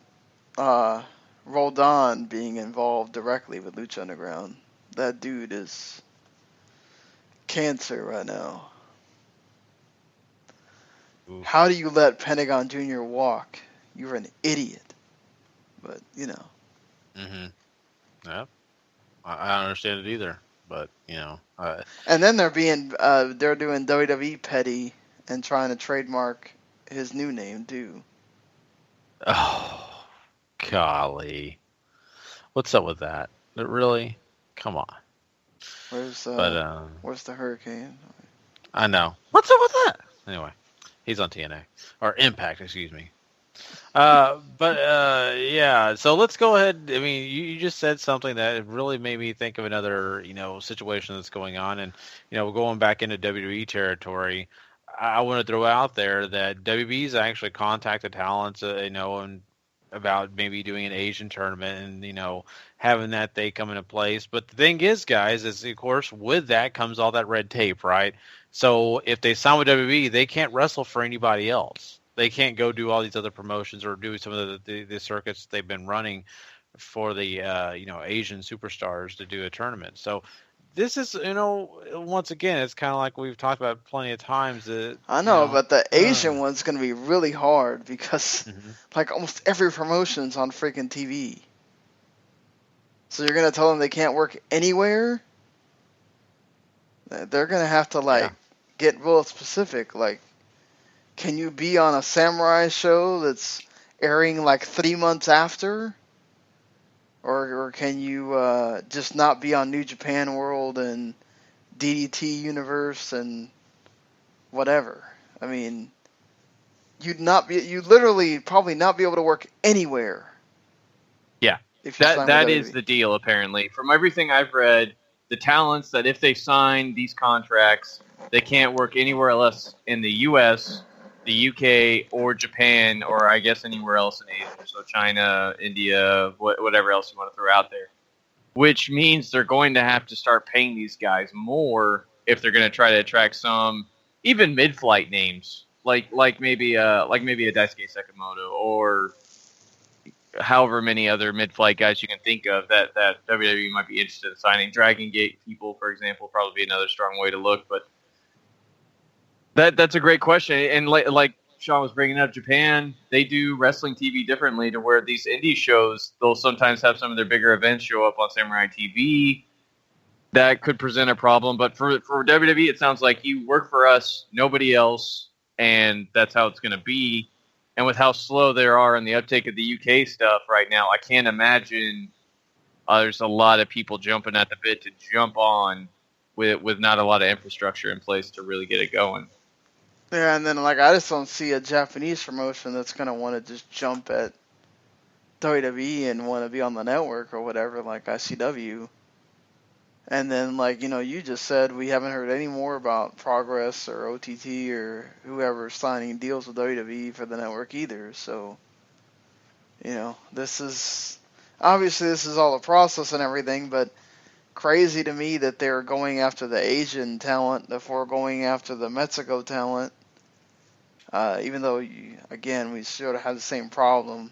Speaker 11: Roldan being involved directly with Lucha Underground. That dude is cancer right now.
Speaker 7: Oof.
Speaker 11: How do you let Pentagon Jr. walk? You're an idiot. But,
Speaker 7: Mm-hmm. Yeah. I don't understand it either. But,
Speaker 11: and then they're doing WWE petty and trying to trademark his new name, too.
Speaker 7: Oh, golly. What's up with that? Really? Come on.
Speaker 11: Where's the Hurricane?
Speaker 7: I know. What's up with that? Anyway, he's on TNA. Or Impact, excuse me. Yeah, so let's go ahead. I mean, you just said something that really made me think of another, situation that's going on. And, going back into WWE territory, I want to throw out there that WB's actually contacted talents, and about maybe doing an Asian tournament and, having that they come into place. But the thing is, guys, is of course with that comes all that red tape, right? So if they sign with WB, they can't wrestle for anybody else. They can't go do all these other promotions or do some of the circuits they've been running for the Asian superstars to do a tournament. So this is, once again, it's kind of like we've talked about plenty of times.
Speaker 11: I know, but the Asian one's going to be really hard because, like, almost every promotion's on freaking TV. So you're going to tell them they can't work anywhere? They're going to have to, get real specific. Like, can you be on a samurai show that's airing, 3 months after? Or can you just not be on New Japan World and DDT Universe and whatever? I mean, you'd literally probably not be able to work anywhere.
Speaker 12: Yeah,
Speaker 11: if you sign
Speaker 12: that
Speaker 11: with
Speaker 12: is
Speaker 11: WWE.
Speaker 12: the deal. Apparently, from everything I've read, the talents that if they sign these contracts, they can't work anywhere else in the U.S., the UK, or Japan, or I guess anywhere else in Asia. So China, India, whatever else you want to throw out there. Which means they're going to have to start paying these guys more if they're going to try to attract some even mid-flight names, like maybe a Daisuke Sekimoto or however many other mid-flight guys you can think of that WWE might be interested in signing. Dragon Gate people, for example, probably be another strong way to look, but. That's a great question, and like Sean was bringing up, Japan, they do wrestling TV differently to where these indie shows, they'll sometimes have some of their bigger events show up on Samurai TV. That could present a problem, but for WWE, it sounds like you work for us, nobody else, and that's how it's going to be. And with how slow they are in the uptake of the UK stuff right now, I can't imagine there's a lot of people jumping at the bit to jump on with not a lot of infrastructure in place to really get it going.
Speaker 11: Yeah, and then I just don't see a Japanese promotion that's gonna want to just jump at WWE and want to be on the network or whatever, like ICW. And then you just said, we haven't heard any more about Progress or OTT or whoever signing deals with WWE for the network either. So, this is all a process and everything, but crazy to me that they're going after the Asian talent before going after the Mexico talent. Even though, we sort of have the same problem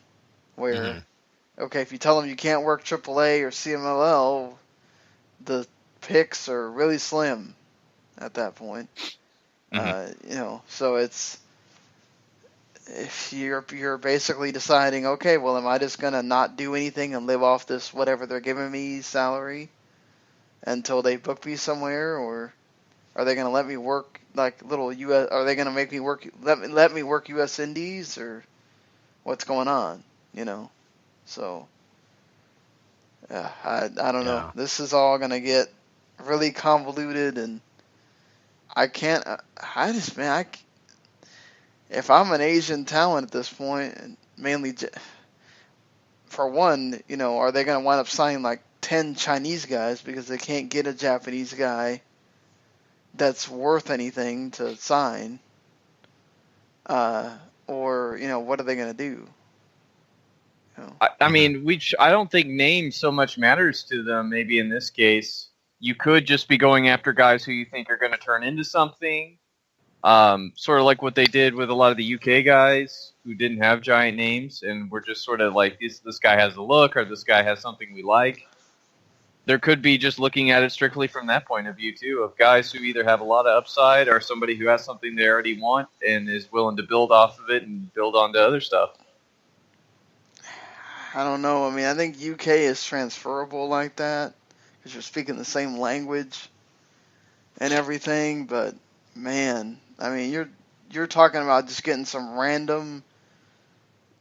Speaker 11: where, okay, if you tell them you can't work AAA or CMLL, the picks are really slim at that point. So it's, if you're basically deciding, okay, well, am I just going to not do anything and live off this whatever they're giving me salary until they book me somewhere, or are they going to let me work little US? Are they going to make me work? Let me work US Indies, or what's going on? So I don't know. This is all going to get really convoluted, and I can't. If I'm an Asian talent at this point, and mainly for one, are they going to wind up signing 10 Chinese guys because they can't get a Japanese guy that's worth anything to sign, or what are they going to do?
Speaker 12: I mean, I don't think name so much matters to them. Maybe in this case, you could just be going after guys who you think are going to turn into something, sort of like what they did with a lot of the UK guys who didn't have giant names and were just sort of like, this guy has a look, or this guy has something we like. There could be just looking at it strictly from that point of view, too, of guys who either have a lot of upside or somebody who has something they already want and is willing to build off of it and build onto other stuff.
Speaker 11: I don't know. I mean, I think UK is transferable like that because you're speaking the same language and everything. But man, I mean, you're talking about just getting some random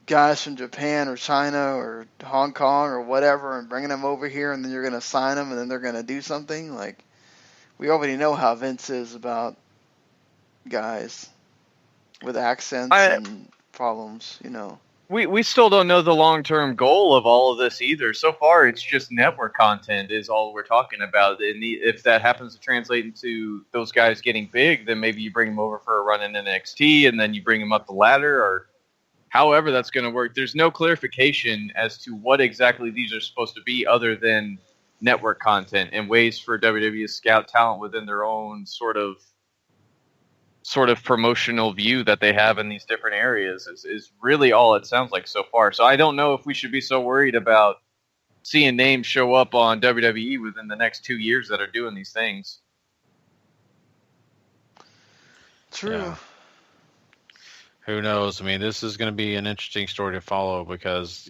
Speaker 11: guys from Japan or China or Hong Kong or whatever and bringing them over here, and then you're going to sign them, and then they're going to do something. We already know how Vince is about guys with accents and problems,
Speaker 12: We still don't know the long-term goal of all of this either. So far, it's just network content is all we're talking about. And if that happens to translate into those guys getting big, then maybe you bring them over for a run in NXT, and then you bring them up the ladder, or however that's going to work. There's no clarification as to what exactly these are supposed to be other than network content and ways for WWE to scout talent within their own sort of promotional view that they have in these different areas is really all it sounds like so far. So I don't know if we should be so worried about seeing names show up on WWE within the next 2 years that are doing these things.
Speaker 11: True.
Speaker 7: Yeah. Who knows? I mean, this is going to be an interesting story to follow because,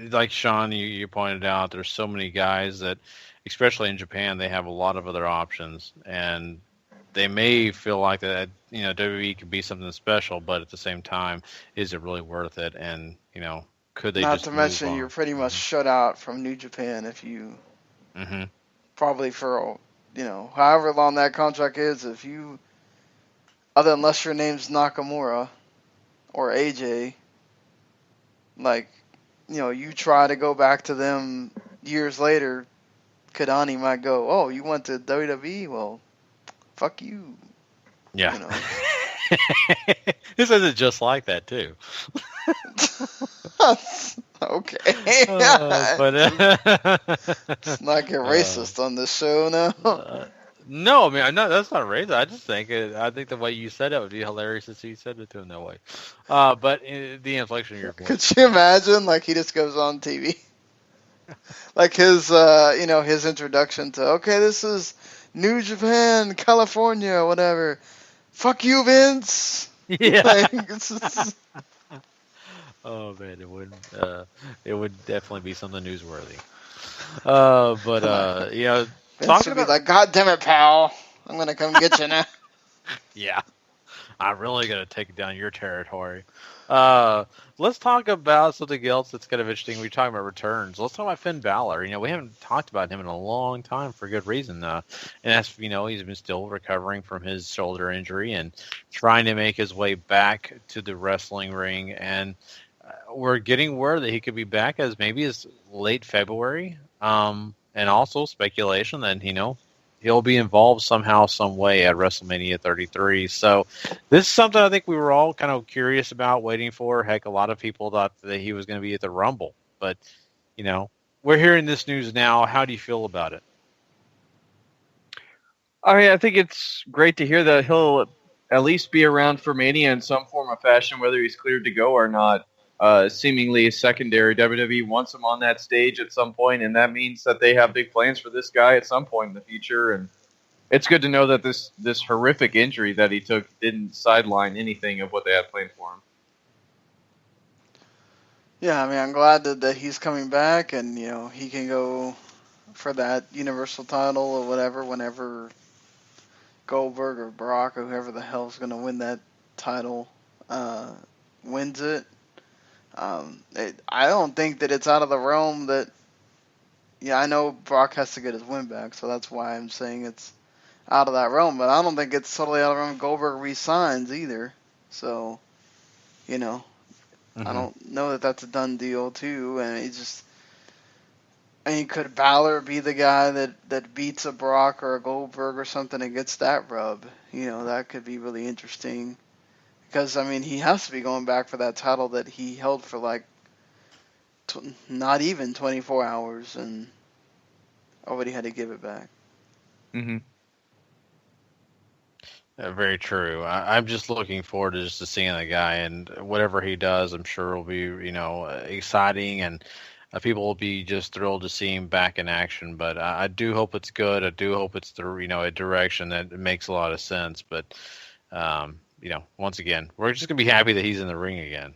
Speaker 7: like Sean, you pointed out, there's so many guys that, especially in Japan, they have a lot of other options, and they may feel like that, WWE could be something special, but at the same time, is it really worth it? And, could they
Speaker 11: Not
Speaker 7: just
Speaker 11: to
Speaker 7: move
Speaker 11: mention,
Speaker 7: on?
Speaker 11: you're pretty much shut out from New Japan if you, probably for, however long that contract is, if you, unless your name's Nakamura or AJ, like, you try to go back to them years later, Kadani might go, oh, you went to WWE? Well, fuck you.
Speaker 7: Yeah. This isn't just like that, too.
Speaker 11: Okay.
Speaker 7: But
Speaker 11: let's not get racist on this show now.
Speaker 7: No, I mean, that's not racist. I just think the way you said it would be hilarious if you said it to him that way. But the inflection of your point.
Speaker 11: Could you imagine, like, he just goes on TV? Like his, his introduction to, okay, this is New Japan, California, whatever. Fuck you, Vince.
Speaker 7: Yeah.
Speaker 11: Like, it's just...
Speaker 7: Oh man, it would definitely be something newsworthy. But
Speaker 11: Vince
Speaker 7: talking
Speaker 11: would be
Speaker 7: about
Speaker 11: like, God damn it, pal, I'm gonna come get you now.
Speaker 7: yeah, I'm really gonna take down your territory. Let's talk about something else that's kind of interesting. We're talking about returns. Let's talk about Finn Balor. We haven't talked about him in a long time for good reason. And that's, he's been still recovering from his shoulder injury and trying to make his way back to the wrestling ring. And we're getting word that he could be back as late February. And also speculation that, he'll be involved somehow, some way at WrestleMania 33. So this is something I think we were all kind of curious about, waiting for. Heck, a lot of people thought that he was going to be at the Rumble. But, we're hearing this news now. How do you feel about it?
Speaker 12: I mean, I think it's great to hear that he'll at least be around for Mania in some form or fashion, whether he's cleared to go or not. Seemingly secondary. WWE wants him on that stage at some point, and that means that they have big plans for this guy at some point in the future. And it's good to know that this horrific injury that he took didn't sideline anything of what they had planned for him.
Speaker 11: Yeah, I mean, I'm glad that he's coming back, and he can go for that Universal title or whatever whenever Goldberg or Brock or whoever the hell's gonna win that title wins it. I don't think that it's out of the realm that, I know Brock has to get his win back, so that's why I'm saying it's out of that realm, but I don't think it's totally out of the realm Goldberg re-signs either. So, I don't know that that's a done deal too, and could Balor be the guy that beats a Brock or a Goldberg or something and gets that rub? That could be really interesting. Because, he has to be going back for that title that he held for, like, not even 24 hours and already had to give it back.
Speaker 12: Mm-hmm.
Speaker 7: Very true. I'm just looking forward to seeing the guy, and whatever he does, I'm sure will be, exciting, and people will be just thrilled to see him back in action. But I do hope it's good. I do hope it's a direction that makes a lot of sense. But, once again, we're just going to be happy that he's in the ring again.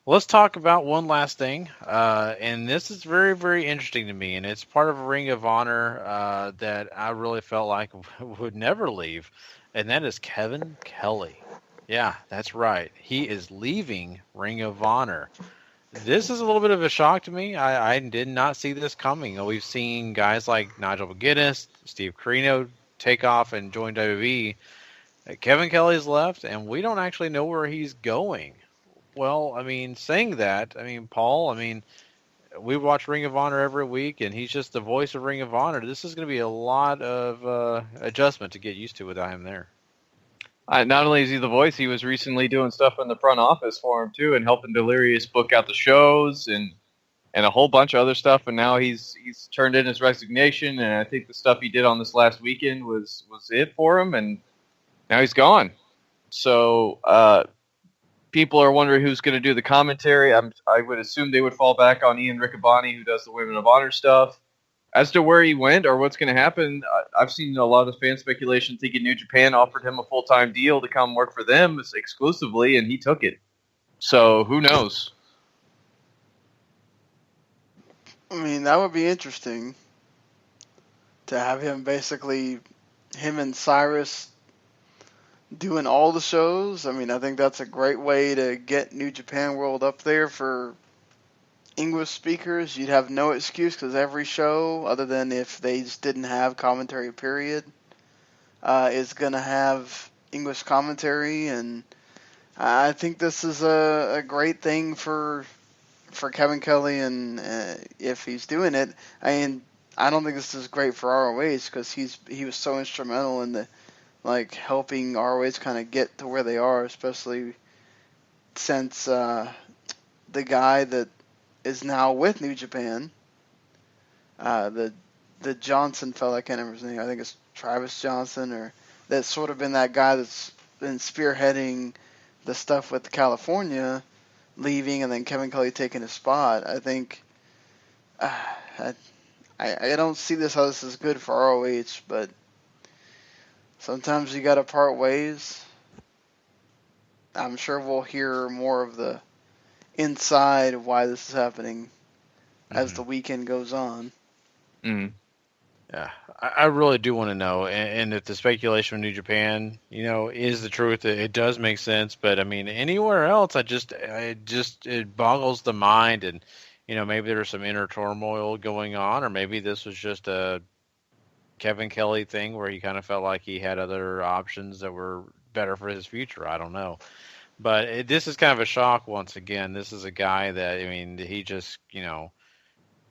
Speaker 7: Let's talk about one last thing, and this is very, very interesting to me, and it's part of a Ring of Honor that I really felt like would never leave, and that is Kevin Kelly. Yeah, that's right. He is leaving Ring of Honor. This is a little bit of a shock to me. I did not see this coming. We've seen guys like Nigel McGuinness, Steve Corino take off and join WWE. Kevin Kelly's left, and we don't actually know where he's going. Well, I mean, saying that, I mean, Paul, I mean, we watch Ring of Honor every week, and he's just the voice of Ring of Honor. This is going to be a lot of adjustment to get used to without him there.
Speaker 12: Not only is he the voice, he was recently doing stuff in the front office for him too, and helping Delirious book out the shows and a whole bunch of other stuff. And now he's turned in his resignation, and I think the stuff he did on this last weekend was it for him. And now he's gone. So people are wondering who's going to do the commentary. I would assume they would fall back on Ian Riccaboni, who does the Women of Honor stuff. As to where he went or what's going to happen, I've seen a lot of fan speculation thinking New Japan offered him a full-time deal to come work for them exclusively, and he took it. So who knows?
Speaker 11: I mean, that would be interesting to have him and Cyrus doing all the shows. I mean, I think that's a great way to get New Japan World up there for English speakers. You'd have no excuse because every show, other than if they just didn't have commentary, period, is going to have English commentary. And I think this is a great thing for Kevin Kelly, and if he's doing it, I mean, I don't think this is great for ROH because he was so instrumental in helping ROH kind of get to where they are, especially since the guy that is now with New Japan, the Johnson fella, I can't remember his name. I think it's Travis Johnson, or that's sort of been that guy that's been spearheading the stuff with California, leaving, and then Kevin Kelly taking his spot. I think I don't see how this is good for ROH, but sometimes you got to part ways. I'm sure we'll hear more of the inside of why this is happening as the weekend goes on.
Speaker 12: Mm.
Speaker 7: Yeah, I really do want to know, and if the speculation of New Japan, is the truth, it does make sense. But I mean, anywhere else, it boggles the mind, and maybe there's some inner turmoil going on, or maybe this was just a Kevin Kelly thing where he kind of felt like he had other options that were better for his future. I don't know. But this is kind of a shock once again. This is a guy that, I mean, he just,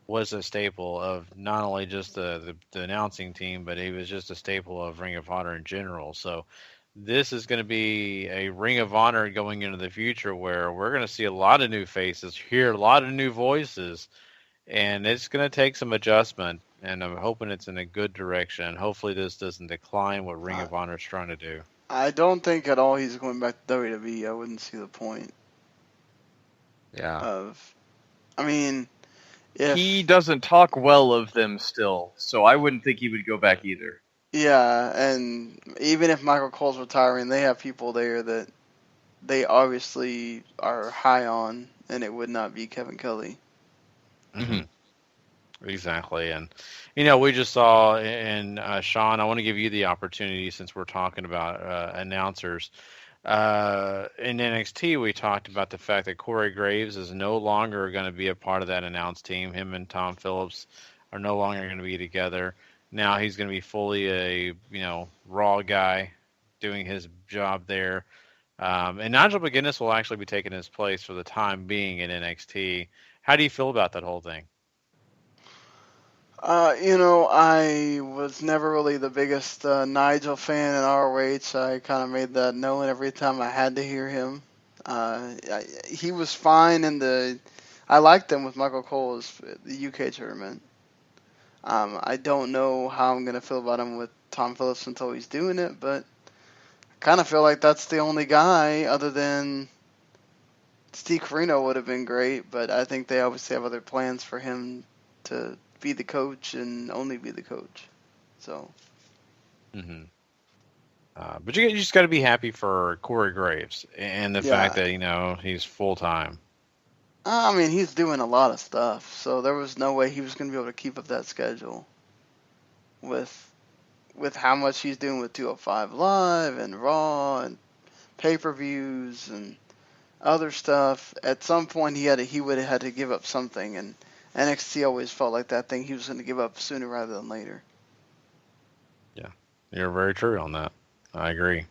Speaker 7: was a staple of not only just the announcing team, but he was just a staple of Ring of Honor in general. So this is going to be a Ring of Honor going into the future where we're going to see a lot of new faces, hear a lot of new voices, and it's going to take some adjustment. And I'm hoping it's in a good direction. Hopefully this doesn't decline what Ring of Honor is trying to do.
Speaker 11: I don't think at all he's going back to WWE. I wouldn't see the point.
Speaker 7: Yeah.
Speaker 12: He doesn't talk well of them still, so I wouldn't think he would go back either.
Speaker 11: Yeah, and even if Michael Cole's retiring, they have people there that they obviously are high on, and it would not be Kevin Kelly.
Speaker 7: Mm-hmm. Exactly, and we just saw, and Sean, I want to give you the opportunity since we're talking about announcers. In NXT, we talked about the fact that Corey Graves is no longer going to be a part of that announce team. Him and Tom Phillips are no longer going to be together. Now he's going to be fully a Raw guy doing his job there. And Nigel McGuinness will actually be taking his place for the time being in NXT. How do you feel about that whole thing?
Speaker 11: I was never really the biggest Nigel fan in ROH. I kind of made that known every time I had to hear him. He was fine I liked him with Michael Cole's the UK tournament. I don't know how I'm going to feel about him with Tom Phillips until he's doing it, but I kind of feel like that's the only guy other than Steve Corino would have been great, but I think they obviously have other plans for him to be the coach and only be the coach. So.
Speaker 7: Mm-hmm. But you just got to be happy for Corey Graves and the fact that, he's full time.
Speaker 11: I mean, he's doing a lot of stuff, so there was no way he was going to be able to keep up that schedule with how much he's doing with 205 Live and Raw and pay-per-views and other stuff. At some point, he would have had to give up something, and NXT always felt like that thing he was going to give up sooner rather than later.
Speaker 7: Yeah, you're very true on that. I agree.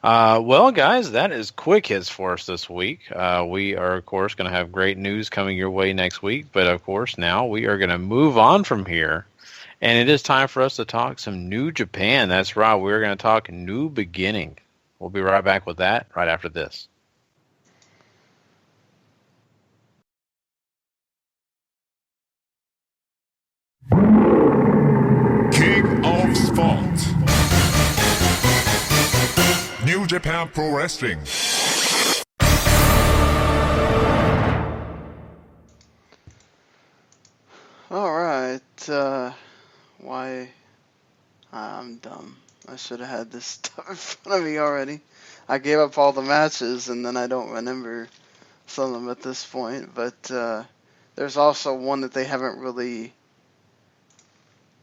Speaker 7: Well, guys, that is quick hits for us this week. We are, of course, going to have great news coming your way next week. But, of course, now we are going to move on from here. And it is time for us to talk some New Japan. That's right. We're going to talk New Beginning. We'll be right back with that right after this.
Speaker 13: King of Sport. New Japan Pro Wrestling.
Speaker 11: Alright, why? I'm dumb. I should have had this stuff in front of me already. I gave up all the matches and then I don't remember some of them at this point, but there's also one that they haven't really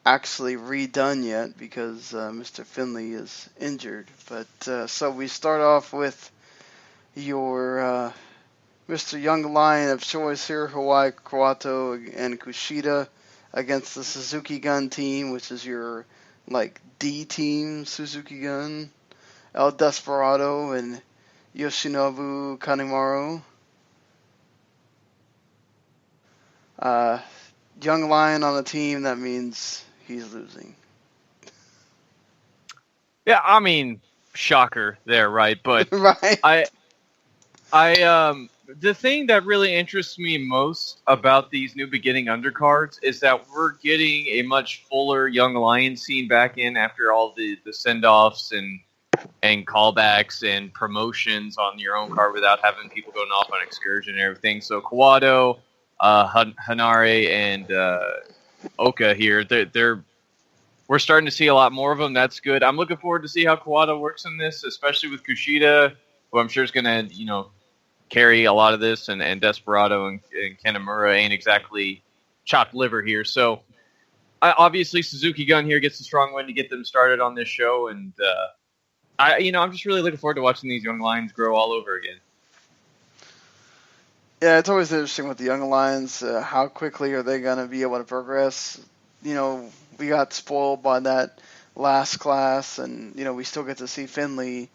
Speaker 11: actually redone yet because Mr. Finley is injured. But so we start off with your Mr. Young Lion of choice here, Hawaii Kawato and Kushida against the Suzuki Gun team, which is your like D team Suzuki Gun, El Desperado and Yoshinobu Kanemaru. Young Lion on the team, that means he's losing.
Speaker 12: Yeah, I mean, shocker there, right? But
Speaker 11: right.
Speaker 12: The thing that really interests me most about these New Beginning undercards is that we're getting a much fuller Young Lion scene back in after all the send-offs and callbacks and promotions on your own card without having people going off on excursion and everything. So Kawato, Hanare, and Oka here, we're starting to see a lot more of them. That's good. I'm looking forward to see how Kawato works in this, especially with Kushida, who I'm sure is going to, carry a lot of this, and Desperado and Kanemaru ain't exactly chopped liver here. So obviously Suzuki Gun here gets a strong win to get them started on this show, and I'm just really looking forward to watching these Young Lions grow all over again.
Speaker 11: Yeah, it's always interesting with the Young Lions. How quickly are they going to be able to progress? We got spoiled by that last class, and we still get to see Finley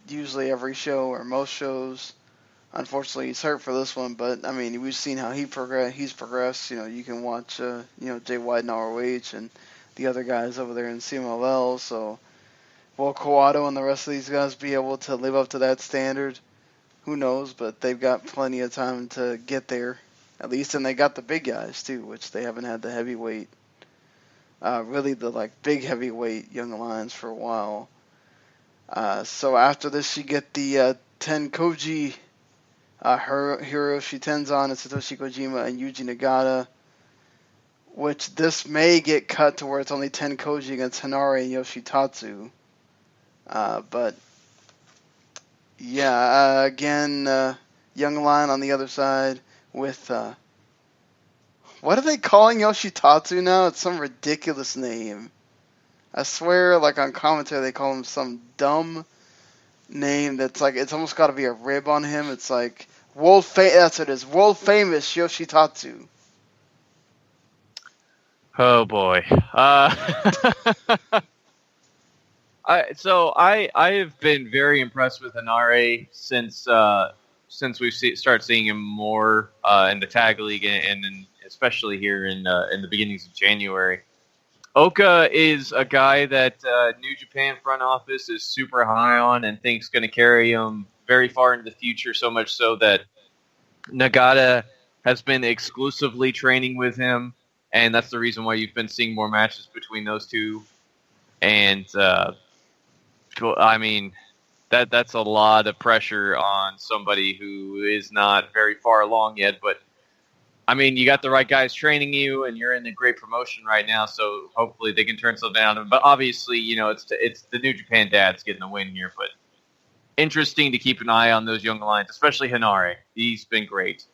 Speaker 11: usually every show or most shows. Unfortunately, he's hurt for this one, but I mean, we've seen how he's progressed. You can watch Jay White and ROH and the other guys over there in CMLL. So will Kawato and the rest of these guys be able to live up to that standard? Who knows? But they've got plenty of time to get there, at least, and they got the big guys too, which they haven't had the heavyweight, really the big heavyweight Young Lions for a while. So after this, you get the Tenkoji. Hiroshi Tenzan and Satoshi Kojima and Yuji Nagata, which this may get cut to where it's only Tenkoji against Hanare and Yoshitatsu. But yeah, again, Young Lion on the other side with what are they calling Yoshitatsu now? It's some ridiculous name. I swear, on commentary they call him some dumb name that's it's almost got to be a rib on him. It's that's what it is. World famous Yoshitatsu.
Speaker 12: Oh boy. I have been very impressed with Hanare since we start seeing him more in the tag league and especially here in the beginnings of January. Oka is a guy that New Japan front office is super high on and thinks going to carry him very far into the future, so much so that Nagata has been exclusively training with him, and that's the reason why you've been seeing more matches between those two. And, I mean, that's a lot of pressure on somebody who is not very far along yet, but I mean, you got the right guys training you, and you're in a great promotion right now, so hopefully they can turn something out of them. But obviously, it's the New Japan dads getting the win here. But interesting to keep an eye on those Young Lions, especially Hanare. He's been great.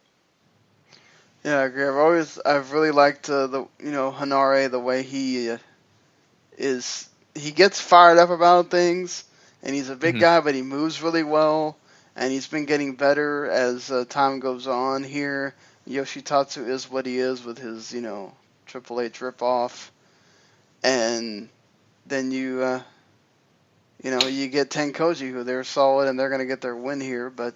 Speaker 11: Yeah, I agree. I've really liked Hanare, the way he is. He gets fired up about things, and he's a big guy, but he moves really well, and he's been getting better as time goes on here. Yoshitatsu is what he is with his, Triple H ripoff. And then you You get Tenkoji, who they're solid, and they're going to get their win here, but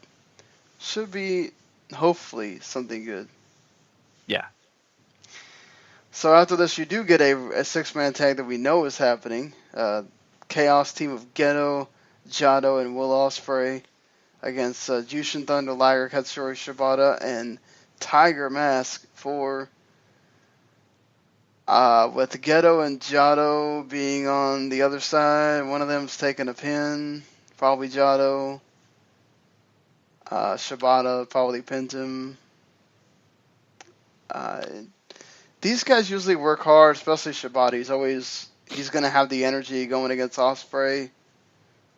Speaker 11: should be, hopefully, something good.
Speaker 12: Yeah.
Speaker 11: So after this, you do get a six-man tag that we know is happening. Chaos team of Gedo, Jado, and Will Ospreay against Jushin Thunder Liger, Katsuyori Shibata, and Tiger Mask for with Gedo and Jado being on the other side. One of them's taking a pin, probably Jado. Shibata probably pinned him. These guys usually work hard, especially Shibata. He's going to have the energy going against Ospreay.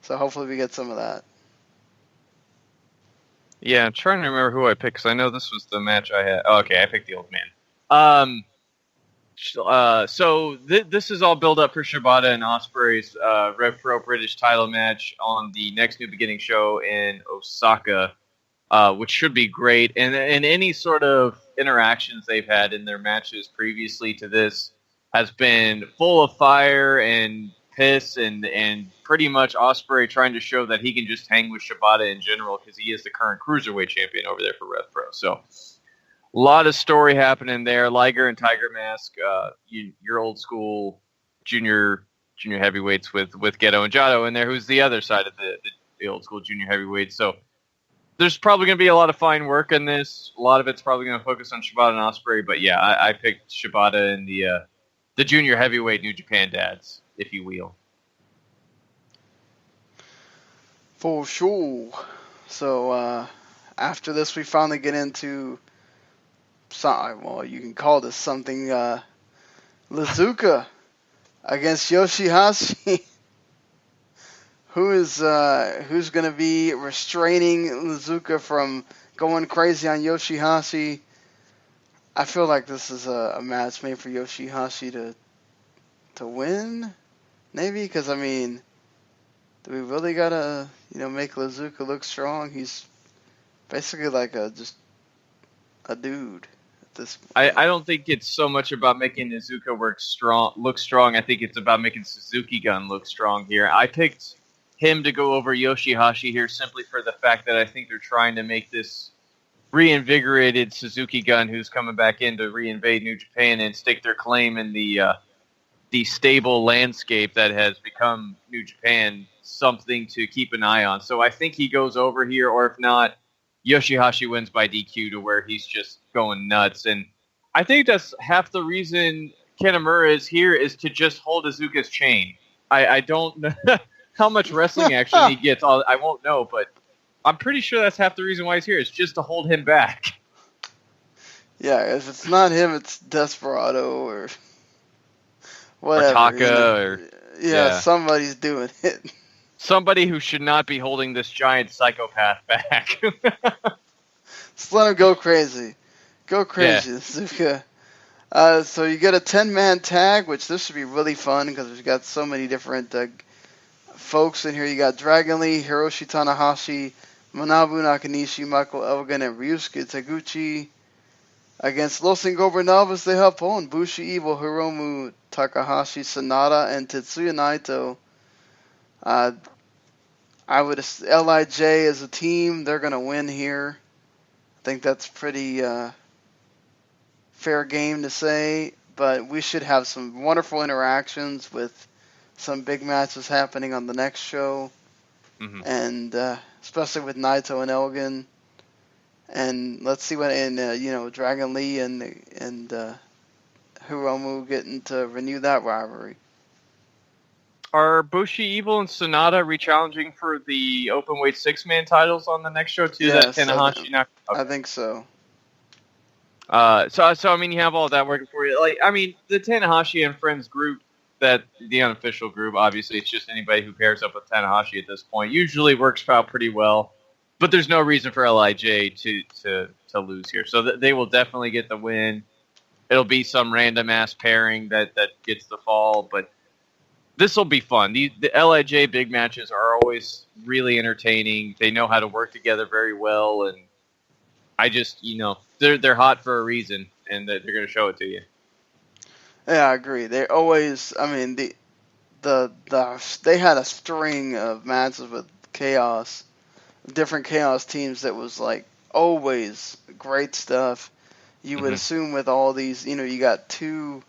Speaker 11: So hopefully we get some of that.
Speaker 12: Yeah, I'm trying to remember who I picked, because I know this was the match I had. Oh, okay, I picked the old man. So this is all build up for Shibata and Ospreay's Rev Pro British title match on the next New Beginning show in Osaka, which should be great. And any sort of interactions they've had in their matches previously to this has been full of fire and piss, and pretty much Ospreay trying to show that he can just hang with Shibata in general, because he is the current Cruiserweight champion over there for Rev Pro. So a lot of story happening there. Liger and Tiger Mask, your old school junior heavyweights with Gedo and Jado in there, who's the other side of the old school junior heavyweights. So there's probably going to be a lot of fine work in this. A lot of it's probably going to focus on Shibata and Ospreay, but yeah, I picked Shibata and the junior heavyweight New Japan dads, if you will.
Speaker 11: For sure. So after this, we finally get into you can call this something. Lazuka against Yoshihashi. Who's going to be restraining Lazuka from going crazy on Yoshihashi? I feel like this is a match made for Yoshihashi to win, maybe, because do we really gotta make Lazuka look strong? He's basically like just a dude at this point.
Speaker 12: I don't think it's so much about making Lazuka look strong. I think it's about making Suzuki Gun look strong here. I picked him to go over Yoshihashi here simply for the fact that I think they're trying to make this reinvigorated Suzuki Gun, who's coming back in to reinvade New Japan and stake their claim in the stable landscape that has become New Japan, something to keep an eye on. So I think he goes over here, or if not, Yoshihashi wins by DQ to where he's just going nuts. And I think that's half the reason Kanemaru is here, is to just hold Azuka's chain. I don't know how much wrestling action he gets. I won't know, but I'm pretty sure that's half the reason why he's here, is just to hold him back.
Speaker 11: Yeah, if it's not him, it's Desperado or whatever.
Speaker 12: Or Taka,
Speaker 11: yeah, somebody's doing it.
Speaker 12: Somebody who should not be holding this giant psychopath back.
Speaker 11: Just let him go crazy. Go crazy, Azuka. So you get a 10-man tag, which this should be really fun because we've got so many different folks in here. You got Dragon Lee, Hiroshi Tanahashi, Manabu Nakanishi, Michael Elgin, and Ryusuke Taguchi. Against Los Ingobernables de Japón, Bushi Evil, Hiromu Takahashi, Sanada, and Tetsuya Naito. LIJ as a team, they're going to win here. I think that's pretty fair game to say, but we should have some wonderful interactions with some big matches happening on the next show, and especially with Naito and Elgin. And let's see what Dragon Lee and Hiromu getting to renew that rivalry.
Speaker 12: Are Bushi, Evil, and Sonata re-challenging for the openweight 6-man titles on the next show too?
Speaker 11: Yes,
Speaker 12: that Tanahashi
Speaker 11: I think so.
Speaker 12: So you have all that working for you. The Tanahashi and Friends group, that the unofficial group, obviously it's just anybody who pairs up with Tanahashi at this point, usually works out pretty well. But there's no reason for LIJ to lose here. So they will definitely get the win. It'll be some random ass pairing that gets the fall, but this will be fun. The LIJ big matches are always really entertaining. They know how to work together very well, and I just, they're hot for a reason, and they're going to show it to you.
Speaker 11: Yeah, I agree. They're always, they had a string of matches with Chaos, different Chaos teams that was like always great stuff. You would assume with all these, you got two.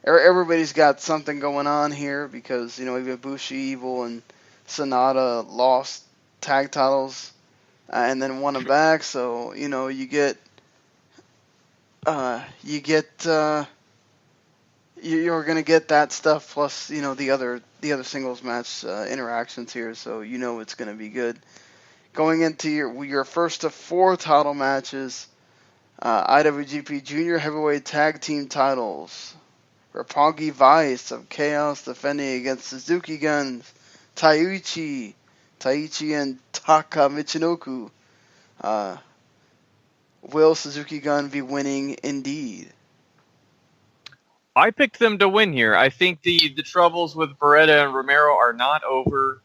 Speaker 11: Everybody's got something going on here because even Bushi, Evil, and Sonata lost tag titles and then won them back. So you get you're gonna get that stuff plus the other singles match interactions here. So it's gonna be good. Going into your first of 4 title matches, IWGP Junior Heavyweight Tag Team titles. Roppongi Vice of Chaos defending against Suzuki Guns, Taichi and Taka Michinoku. Will Suzuki Gun be winning indeed?
Speaker 12: I picked them to win here. I think the troubles with Beretta and Romero are not over.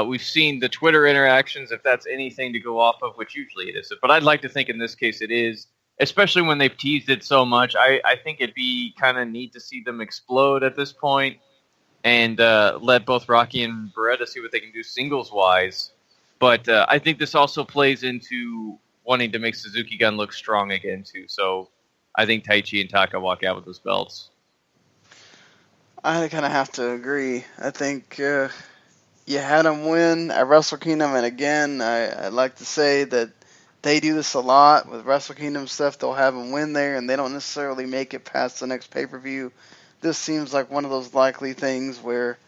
Speaker 12: We've seen the Twitter interactions, if that's anything to go off of, which usually it isn't. But I'd like to think in this case it is, especially when they've teased it so much. I think it'd be kind of neat to see them explode at this point and let both Rocky and Beretta see what they can do singles-wise. But I think this also plays into wanting to make Suzuki Gun look strong again, too. So I think Taichi and Taka walk out with those belts.
Speaker 11: I kind of have to agree. I think you had them win at Wrestle Kingdom, and again, I'd like to say that they do this a lot with Wrestle Kingdom stuff. They'll have them win there, and they don't necessarily make it past the next pay-per-view. This seems like one of those likely things where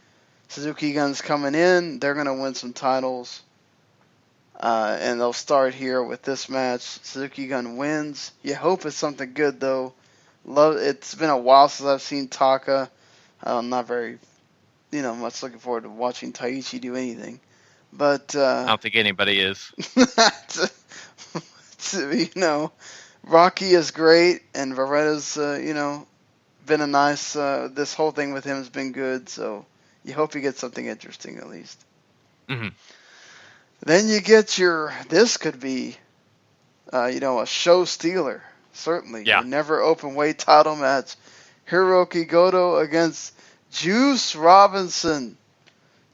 Speaker 11: Suzuki Gun's coming in, they're going to win some titles, and they'll start here with this match. Suzuki Gun wins. You hope it's something good, though. It's been a while since I've seen Taka. I'm not very, much looking forward to watching Taichi do anything. But
Speaker 12: I don't think anybody is.
Speaker 11: Rocky is great, and Beretta's, been a nice. This whole thing with him has been good. So you hope you get something interesting at least.
Speaker 12: Mm-hmm.
Speaker 11: Then you get this could be, a show stealer. Certainly.
Speaker 12: Yeah.
Speaker 11: Your never open weight title match. Hiroki Goto against Juice Robinson.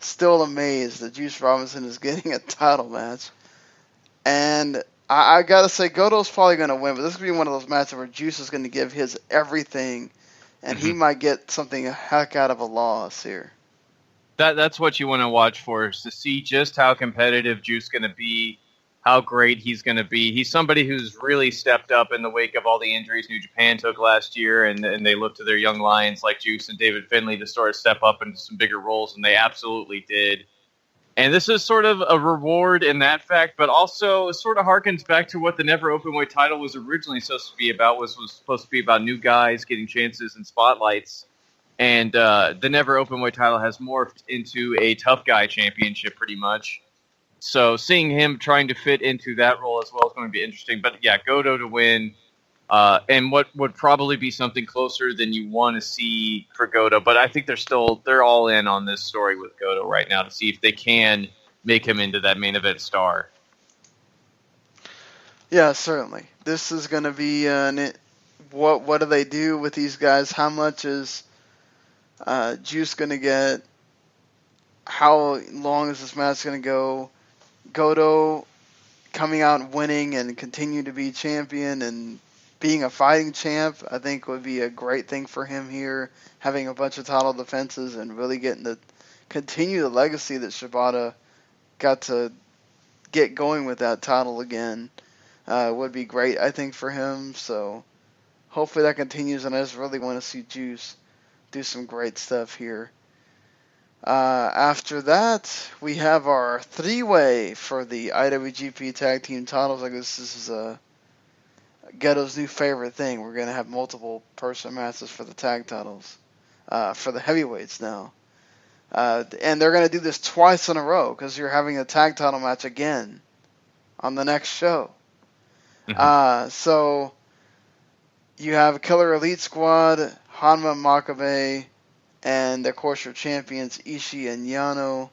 Speaker 11: Still amazed that Juice Robinson is getting a title match. And I gotta say, Goto's probably going to win, but this could be one of those matches where Juice is going to give his everything, and he might get something a heck out of a loss here.
Speaker 12: That's what you want to watch for, is to see just how competitive Juice is going to be, how great he's going to be. He's somebody who's really stepped up in the wake of all the injuries New Japan took last year, and they looked to their young lions like Juice and David Finlay to sort of step up into some bigger roles, and they absolutely did. And this is sort of a reward in that fact, but also sort of harkens back to what the Never Openweight title was originally supposed to be about, was supposed to be about new guys getting chances and spotlights. And the Never Openweight title has morphed into a tough guy championship pretty much. So seeing him trying to fit into that role as well is going to be interesting. But yeah, Goto to win. And what would probably be something closer than you want to see for Goto. But I think they're all in on this story with Goto right now to see if they can make him into that main event star.
Speaker 11: Yeah, certainly. This is going to be what do they do with these guys? How much is Juice going to get? How long is this match going to go? Goto coming out and winning and continue to be champion and being a fighting champ, I think would be a great thing for him here, having a bunch of title defenses and really getting to continue the legacy that Shibata got to get going with that title again. Would be great, I think, for him. So hopefully that continues, and I just really want to see Juice do some great stuff here. After that, we have our 3-way for the IWGP Tag Team titles. I guess this is Ghetto's new favorite thing. We're going to have multiple person matches for the tag titles, for the heavyweights now. And they're going to do this twice in a row because you're having a tag title match again on the next show. Mm-hmm. So you have Killer Elite Squad, Hanma Makabe, and of course your champions Ishii and Yano.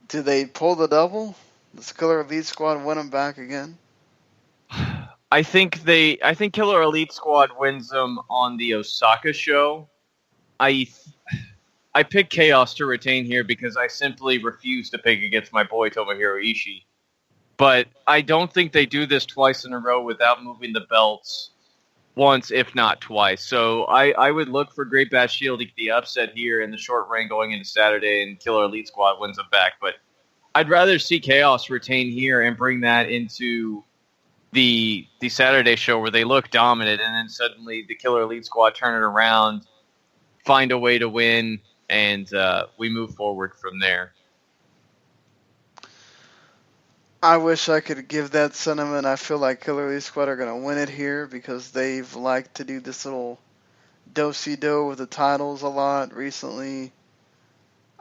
Speaker 11: Do they pull the double? Does Killer Elite Squad win them back again?
Speaker 12: I think Killer Elite Squad wins them on the Osaka show. I picked Chaos to retain here because I simply refuse to pick against my boy Tomohiro Ishii. But I don't think they do this twice in a row without moving the belts once, if not twice. So I would look for Great Bash Shield to get the upset here in the short reign going into Saturday, and Killer Elite Squad wins it back. But I'd rather see Chaos retain here and bring that into the Saturday show where they look dominant, and then suddenly the Killer Elite Squad turn it around, find a way to win, and we move forward from there.
Speaker 11: I wish I could give that sentiment. I feel like Killer Elite Squad are going to win it here because they've liked to do this little do-si-do with the titles a lot recently.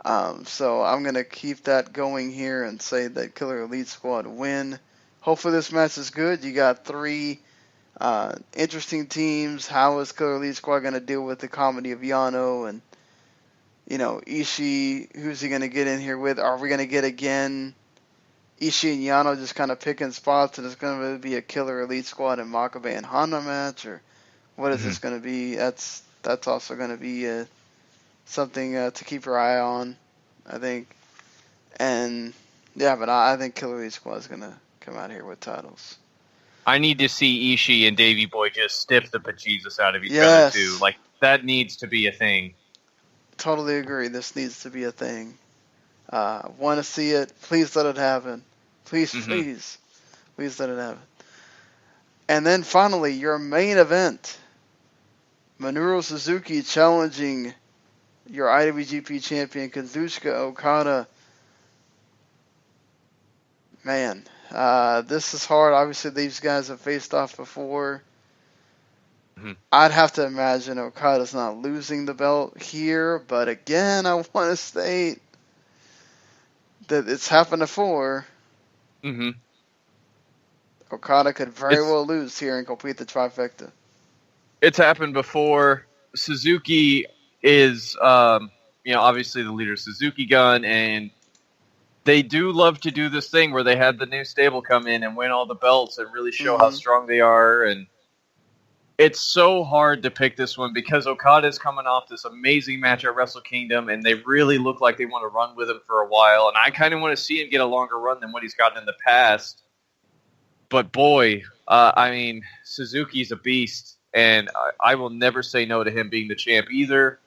Speaker 11: So I'm going to keep that going here and say that Killer Elite Squad win. Hopefully this match is good. You got three interesting teams. How is Killer Elite Squad going to deal with the comedy of Yano and, Ishii? Who's he going to get in here with? Are we going to get again Ishii and Yano just kind of picking spots, and it's going to be a Killer Elite Squad and Makabe and Honda match, or what is this going to be? That's also going to be something to keep your eye on, I think. And yeah, but I think Killer Elite Squad is going to come out here with titles.
Speaker 12: I need to see Ishii and Davey Boy just stiff the bejesus out of each other too. Like, that needs to be a thing.
Speaker 11: Totally agree. This needs to be a thing. Want to see it? Please let it happen. Please let it happen. And then finally, your main event. Minoru Suzuki challenging your IWGP champion, Kazuchika Okada. Man, this is hard. Obviously, these guys have faced off before. I'd have to imagine Okada's not losing the belt here, but again, I want to state that it's happened before. Okada could very well lose here and complete the trifecta.
Speaker 12: It's happened before. Suzuki is, obviously the leader of Suzuki Gun, and they do love to do this thing where they have the new stable come in and win all the belts and really show how strong they are. And it's so hard to pick this one because Okada's coming off this amazing match at Wrestle Kingdom, and they really look like they want to run with him for a while. And I kind of want to see him get a longer run than what he's gotten in the past. But boy, Suzuki's a beast, and I will never say no to him being the champ either.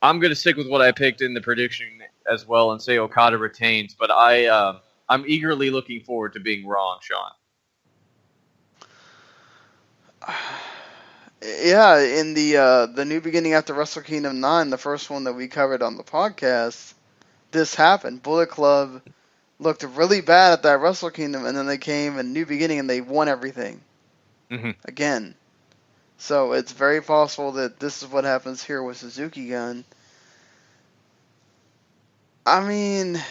Speaker 12: I'm going to stick with what I picked in the prediction as well and say Okada retains, but I'm eagerly looking forward to being wrong, Sean.
Speaker 11: Yeah, in the New Beginning after Wrestle Kingdom 9, the first one that we covered on the podcast, this happened. Bullet Club looked really bad at that Wrestle Kingdom, and then they came in New Beginning and they won everything. Again. So it's very possible that this is what happens here with Suzuki Gun. I mean,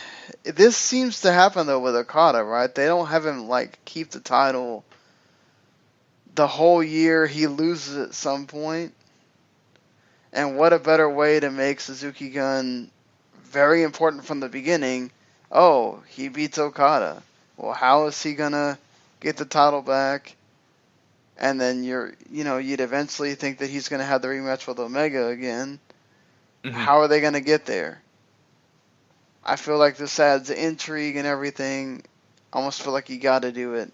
Speaker 11: this seems to happen though with Okada, right? They don't have him keep the title the whole year. He loses at some point. And what a better way to make Suzuki Gun very important from the beginning. Oh, he beats Okada. Well, how is he gonna get the title back? And then you'd eventually think that he's gonna have the rematch with Omega again. How are they gonna get there? I feel like this adds intrigue and everything. I almost feel like you got to do it.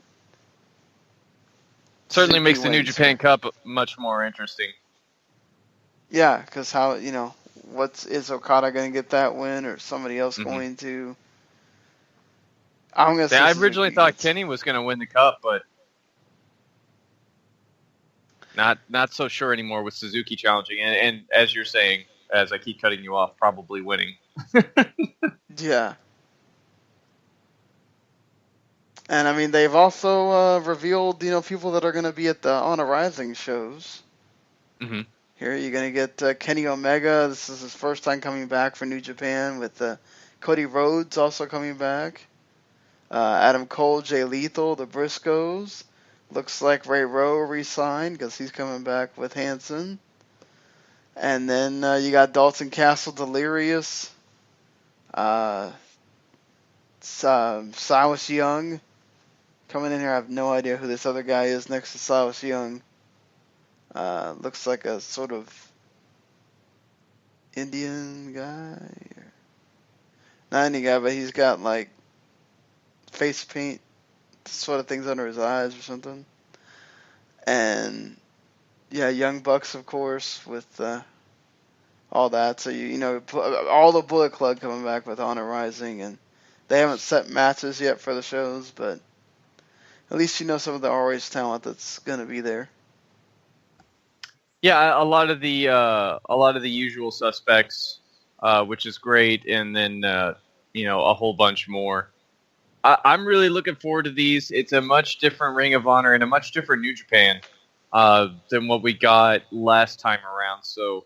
Speaker 12: Certainly makes the New Japan Cup much more interesting.
Speaker 11: Yeah, because how, is Okada going to get that win or somebody else going to? I'm going to say
Speaker 12: I originally thought Kenny was going to win the cup, but not so sure anymore with Suzuki challenging. And as you're saying, as I keep cutting you off, probably winning.
Speaker 11: Yeah. And they've also revealed, people that are going to be at the Honor Rising shows. Here you're going to get Kenny Omega. This is his first time coming back for New Japan, with Cody Rhodes also coming back. Adam Cole, Jay Lethal, the Briscoes. Looks like Ray Rowe re-signed because he's coming back with Hanson. And then you got Dalton Castle, Delirious. Silas Young coming in here. I have no idea who this other guy is next to Silas Young. Looks like a sort of Indian guy. Not any guy, but he's got like face paint sort of things under his eyes or something. And yeah, Young Bucks, of course, with all that. So you know, all the Bullet Club coming back with Honor Rising, and they haven't set matches yet for the shows, but at least you know some of the ROH talent that's gonna be there.
Speaker 12: Yeah, a lot of the usual suspects, which is great, and then a whole bunch more. I'm really looking forward to these. It's a much different Ring of Honor and a much different New Japan than what we got last time around. So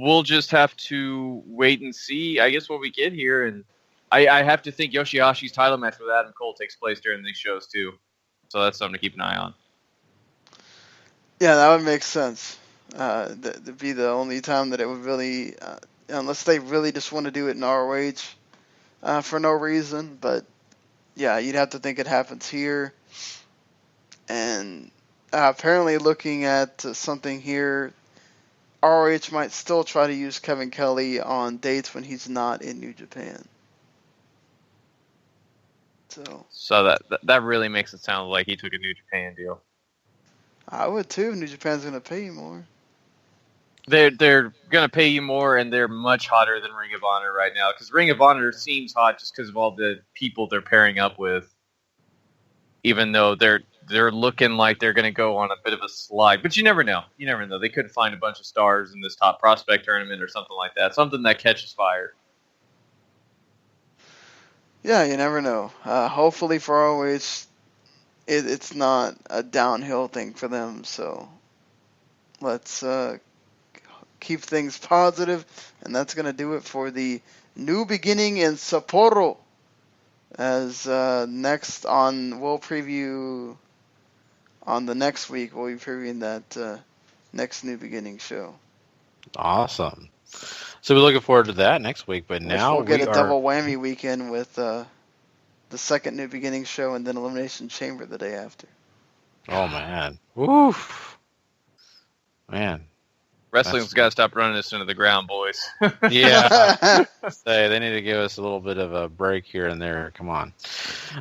Speaker 12: we'll just have to wait and see, I guess, what we get here. And I have to think Yoshihashi's title match with Adam Cole takes place during these shows too. So that's something to keep an eye on.
Speaker 11: Yeah, that would make sense. To be the only time that it would really, unless they really just want to do it in ROH for no reason. But yeah, you'd have to think it happens here. And apparently, looking at something here, ROH might still try to use Kevin Kelly on dates when he's not in New Japan.
Speaker 12: So that really makes it sound like he took a New Japan deal.
Speaker 11: I would too. New Japan's going to pay you more.
Speaker 12: They're going to pay you more, and they're much hotter than Ring of Honor right now. Because Ring of Honor seems hot just because of all the people they're pairing up with. Even though they're looking like they're going to go on a bit of a slide. But you never know. You never know. They could find a bunch of stars in this top prospect tournament or something like that. Something that catches fire.
Speaker 11: Yeah, you never know. Hopefully for ROH, it's not a downhill thing for them. So let's keep things positive, and that's going to do it for the New Beginning in Sapporo. As next on, we'll preview on the next week. We'll be previewing that next New Beginning show.
Speaker 7: Awesome. So we're looking forward to that next week. But now
Speaker 11: we'll get a double whammy weekend with the second New Beginning show and then Elimination Chamber the day after.
Speaker 7: Oh man, woof, man.
Speaker 12: Wrestling's got to stop running us into the ground, boys.
Speaker 7: Yeah. They need to give us a little bit of a break here and there. Come on.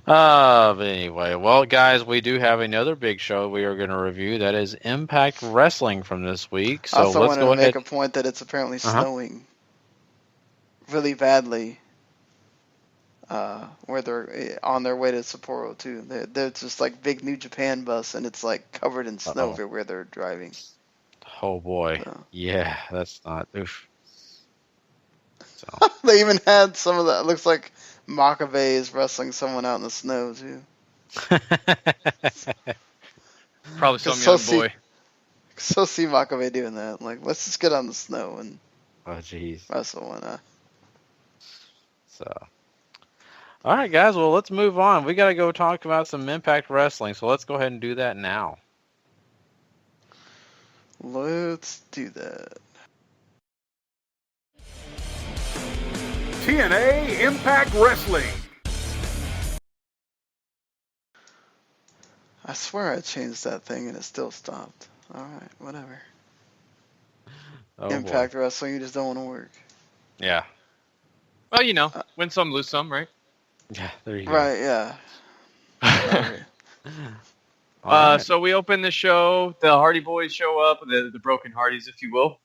Speaker 7: But anyway, well, guys, we do have another big show we are going to review. That is Impact Wrestling from this week. So
Speaker 11: I also
Speaker 7: let's
Speaker 11: want
Speaker 7: go
Speaker 11: to
Speaker 7: ahead.
Speaker 11: make a point that it's apparently snowing really badly where they're on their way to Sapporo, too. They're just like big New Japan bus, and it's like covered in snow everywhere they're driving.
Speaker 7: Oh boy, yeah, that's not. Oof. So.
Speaker 11: They even had some of that. Looks like Makabe is wrestling someone out in the snow too.
Speaker 12: Probably some young boy.
Speaker 11: So see Makabe doing that. Like, let's just get on the snow and wrestle one.
Speaker 7: So, all right, guys. Well, let's move on. We got to go talk about some Impact Wrestling. So let's go ahead and do that now.
Speaker 11: Let's do that.
Speaker 2: TNA Impact Wrestling.
Speaker 11: I swear I changed that thing and it still stopped. Alright, whatever. Impact Wrestling, you just don't want to work.
Speaker 7: Yeah.
Speaker 12: Well, win some, lose some, right?
Speaker 7: Yeah, there you go.
Speaker 11: Right, yeah.
Speaker 7: Right.
Speaker 12: So we open the show. The Hardy Boys show up, the Broken Hardys, if you will,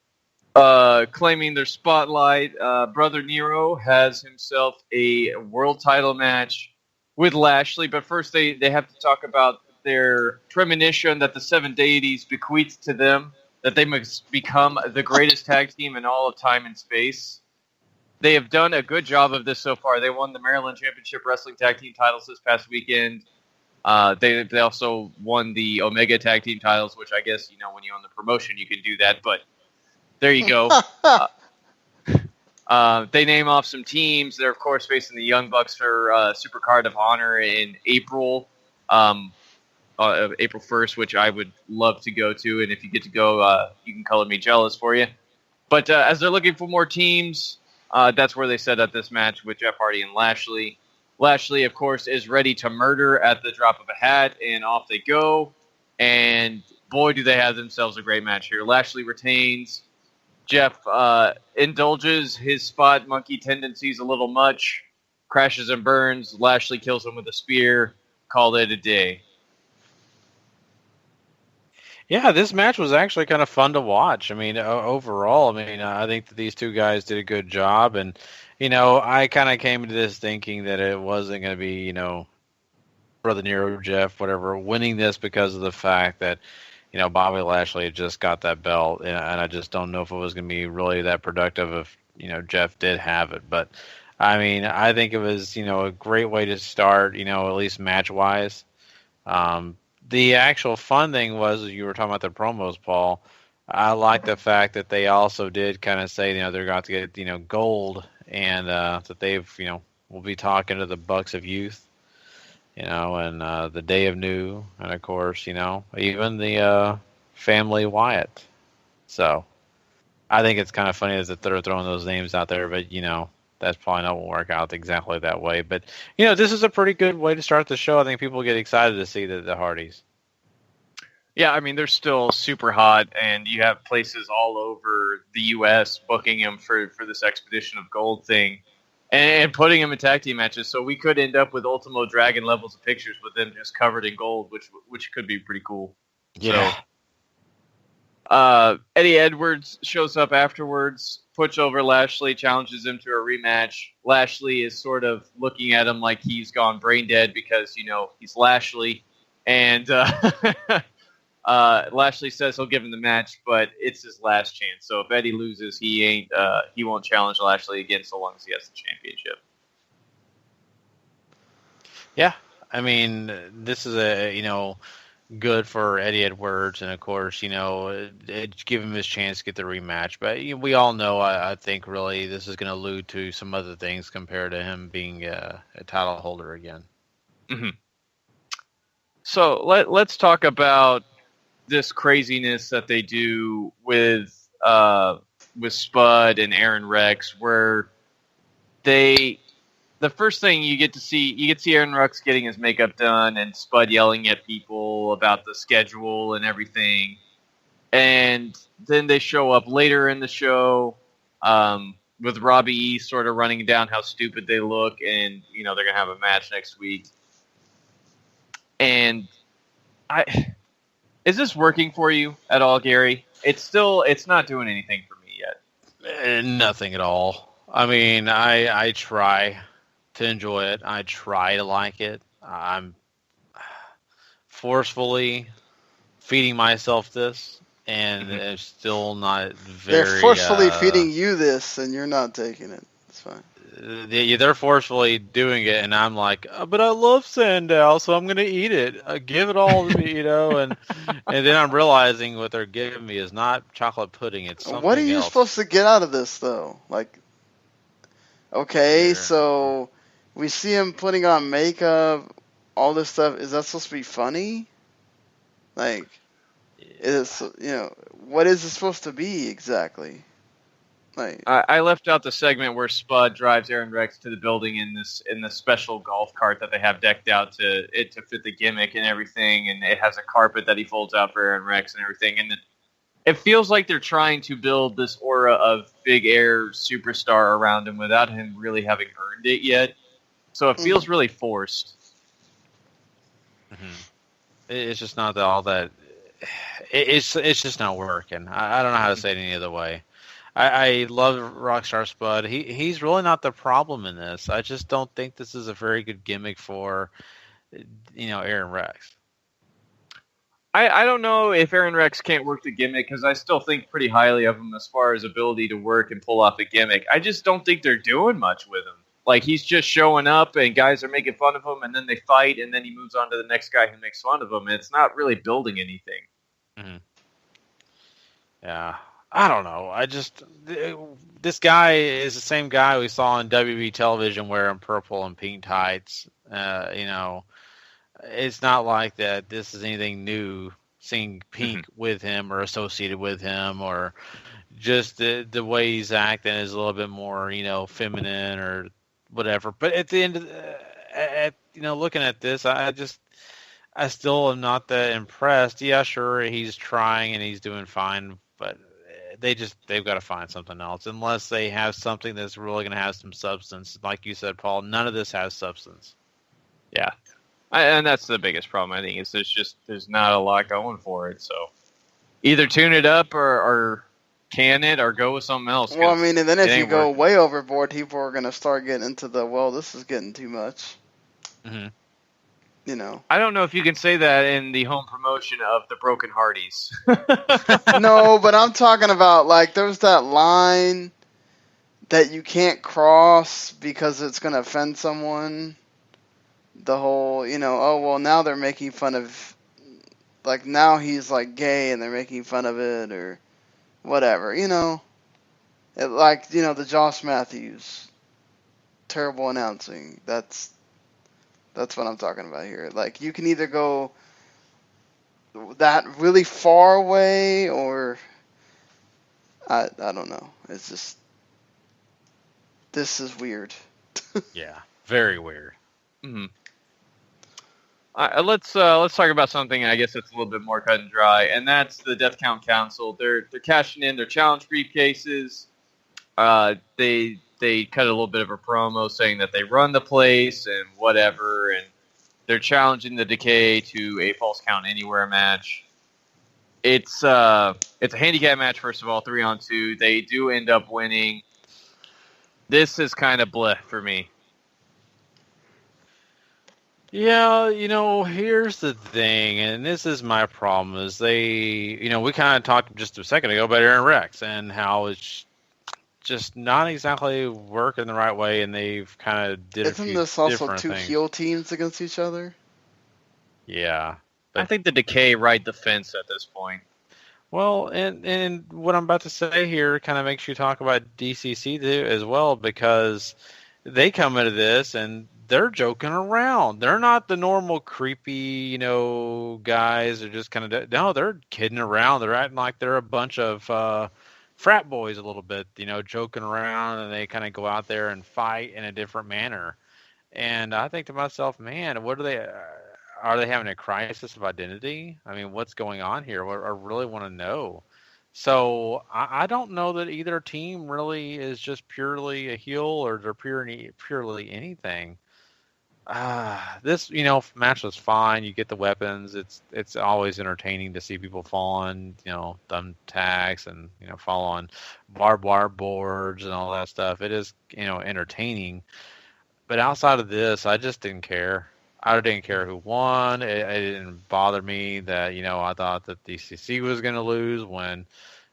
Speaker 12: claiming their spotlight. Brother Nero has himself a world title match with Lashley, but first they have to talk about their premonition that the Seven Deities bequeathed to them, that they must become the greatest tag team in all of time and space. They have done a good job of this so far. They won the Maryland Championship Wrestling Tag Team titles this past weekend. They also won the Omega Tag Team titles, which I guess, when you own the promotion, you can do that. But there you go. They name off some teams. They're, of course, facing the Young Bucks for Supercard of Honor in April, April 1st, which I would love to go to. And if you get to go, you can color me jealous for you. But as they're looking for more teams, that's where they set up this match with Jeff Hardy and Lashley. Lashley, of course, is ready to murder at the drop of a hat, and off they go. And boy, do they have themselves a great match here. Lashley retains. Jeff indulges his spot monkey tendencies a little much, crashes and burns. Lashley kills him with a spear. Called it a day.
Speaker 7: Yeah, this match was actually kind of fun to watch. I mean, overall, I mean, I think that these two guys did a good job. And, I kind of came into this thinking that it wasn't going to be, Brother Nero, Jeff, whatever, winning this because of the fact that, Bobby Lashley had just got that belt. And I just don't know if it was going to be really that productive if, Jeff did have it. But, I mean, I think it was, a great way to start, at least match-wise. The actual fun thing was, you were talking about the promos, Paul. I like the fact that they also did kind of say, they're going to get, gold, and that they've, will be talking to the Bucks of Youth, and the Day of New, and of course, even the family Wyatt. So I think it's kind of funny that they're throwing those names out there, but that's probably not going to work out exactly that way. But, this is a pretty good way to start the show. I think people get excited to see the Hardys.
Speaker 12: Yeah, I mean, they're still super hot, and you have places all over the U.S. booking them for this Expedition of Gold thing and putting them in tag team matches. So we could end up with Ultimo Dragon levels of pictures with them just covered in gold, which could be pretty cool.
Speaker 7: Yeah.
Speaker 12: So, Eddie Edwards shows up afterwards, puts over Lashley, challenges him to a rematch. Lashley is sort of looking at him like he's gone brain dead because, he's Lashley. And Lashley says he'll give him the match, but it's his last chance. So if Eddie loses, he won't challenge Lashley again so long as he has the championship.
Speaker 7: Yeah, I mean, this is good for Eddie Edwards, and of course, give him his chance to get the rematch. But we all know, I think, really, this is going to allude to some other things compared to him being a title holder again.
Speaker 12: Mm-hmm. So let's talk about this craziness that they do with Spud and Aaron Rex, where the first thing you get to see Aaron Rex getting his makeup done and Spud yelling at people about the schedule and everything. And then they show up later in the show with Robbie E sort of running down how stupid they look, and they're going to have a match next week. And is this working for you at all, Gary? It's not doing anything for me yet.
Speaker 7: Nothing at all. I mean, I try to enjoy it. I try to like it. I'm forcefully feeding myself this, and it's still not very...
Speaker 11: They're forcefully feeding you this, and you're not taking it. It's fine.
Speaker 7: They're forcefully doing it, and I'm like, but I love Sandow, so I'm going to eat it. Give it all to me, and then I'm realizing what they're giving me is not chocolate pudding. It's something
Speaker 11: What are you
Speaker 7: else.
Speaker 11: supposed to get out of this, though? Like, okay, so we see him putting on makeup, all this stuff. Is that supposed to be funny? Like, what is it supposed to be exactly? Like,
Speaker 12: I left out the segment where Spud drives Aaron Rex to the building in this special golf cart that they have decked out to fit the gimmick and everything, and it has a carpet that he folds out for Aaron Rex and everything, and it feels like they're trying to build this aura of big air superstar around him without him really having earned it yet. So it feels really forced.
Speaker 7: Mm-hmm. It's just not all that. It's just not working. I don't know how to say it any other way. I love Rockstar Spud. He's really not the problem in this. I just don't think this is a very good gimmick for, Aaron Rex.
Speaker 12: I don't know if Aaron Rex can't work the gimmick, because I still think pretty highly of him as far as ability to work and pull off a gimmick. I just don't think they're doing much with him. Like, he's just showing up, and guys are making fun of him, and then they fight, and then he moves on to the next guy who makes fun of him, and it's not really building anything.
Speaker 7: Mm-hmm. Yeah. I don't know. This guy is the same guy we saw on WWE television wearing purple and pink tights. It's not like that. This is anything new. Seeing pink with him or associated with him, or just the way he's acting is a little bit more, feminine or whatever. But at the end of looking at this, I still am not that impressed. Yeah, sure, he's trying and he's doing fine, but they've got to find something else, unless they have something that's really going to have some substance. Like you said, Paul, none of this has substance.
Speaker 12: Yeah. And that's the biggest problem, I think, is there's not a lot going for it. So either tune it up or can it or go with something else.
Speaker 11: Well, I mean, and then if you go way overboard, people are going to start getting into this is getting too much.
Speaker 7: Mm-hmm.
Speaker 11: You know.
Speaker 12: I don't know if you can say that in the home promotion of the Broken Hardys.
Speaker 11: No, but I'm talking about, like, there's that line that you can't cross because it's going to offend someone. The whole, now they're making fun of, like, now he's, like, gay and they're making fun of it or whatever, the Josh Matthews terrible announcing. That's what I'm talking about here. Like, you can either go that really far away or I don't know. It's just, this is weird.
Speaker 7: Yeah, very weird.
Speaker 12: Mm-hmm. Let's talk about something I guess that's a little bit more cut and dry, and that's the Death Count Council. They're cashing in their challenge briefcases. They cut a little bit of a promo saying that they run the place and whatever, and they're challenging the Decay to a Falls Count Anywhere match. It's a handicap match, first of all, 3-on-2. They do end up winning. This is kind of bleh for me.
Speaker 7: Yeah, here's the thing, and this is my problem, is we kind of talked just a second ago about Aaron Rex and how it's just not exactly working the right way, and they've kind of did
Speaker 11: Isn't
Speaker 7: a few
Speaker 11: this also
Speaker 7: different
Speaker 11: two
Speaker 7: things.
Speaker 11: heel teams against each other?
Speaker 7: Yeah.
Speaker 12: I think the Decay ride the fence at this point.
Speaker 7: Well, and what I'm about to say here kind of makes you talk about DCC too, as well, because they come into this and they're joking around. They're not the normal creepy, guys. They're just kind of, no, they're kidding around. They're acting like they're a bunch of frat boys a little bit, joking around, and they kind of go out there and fight in a different manner. And I think to myself, man, what are they having a crisis of identity? I mean, what's going on here? I really want to know. So I don't know that either team really is just purely a heel or they're purely anything. This, match was fine. You get the weapons. It's always entertaining to see people fall on, thumbtacks and, fall on barbed wire boards and all that stuff. It is, entertaining. But outside of this, I just didn't care. I didn't care who won. It didn't bother me that, I thought that DCC was going to lose when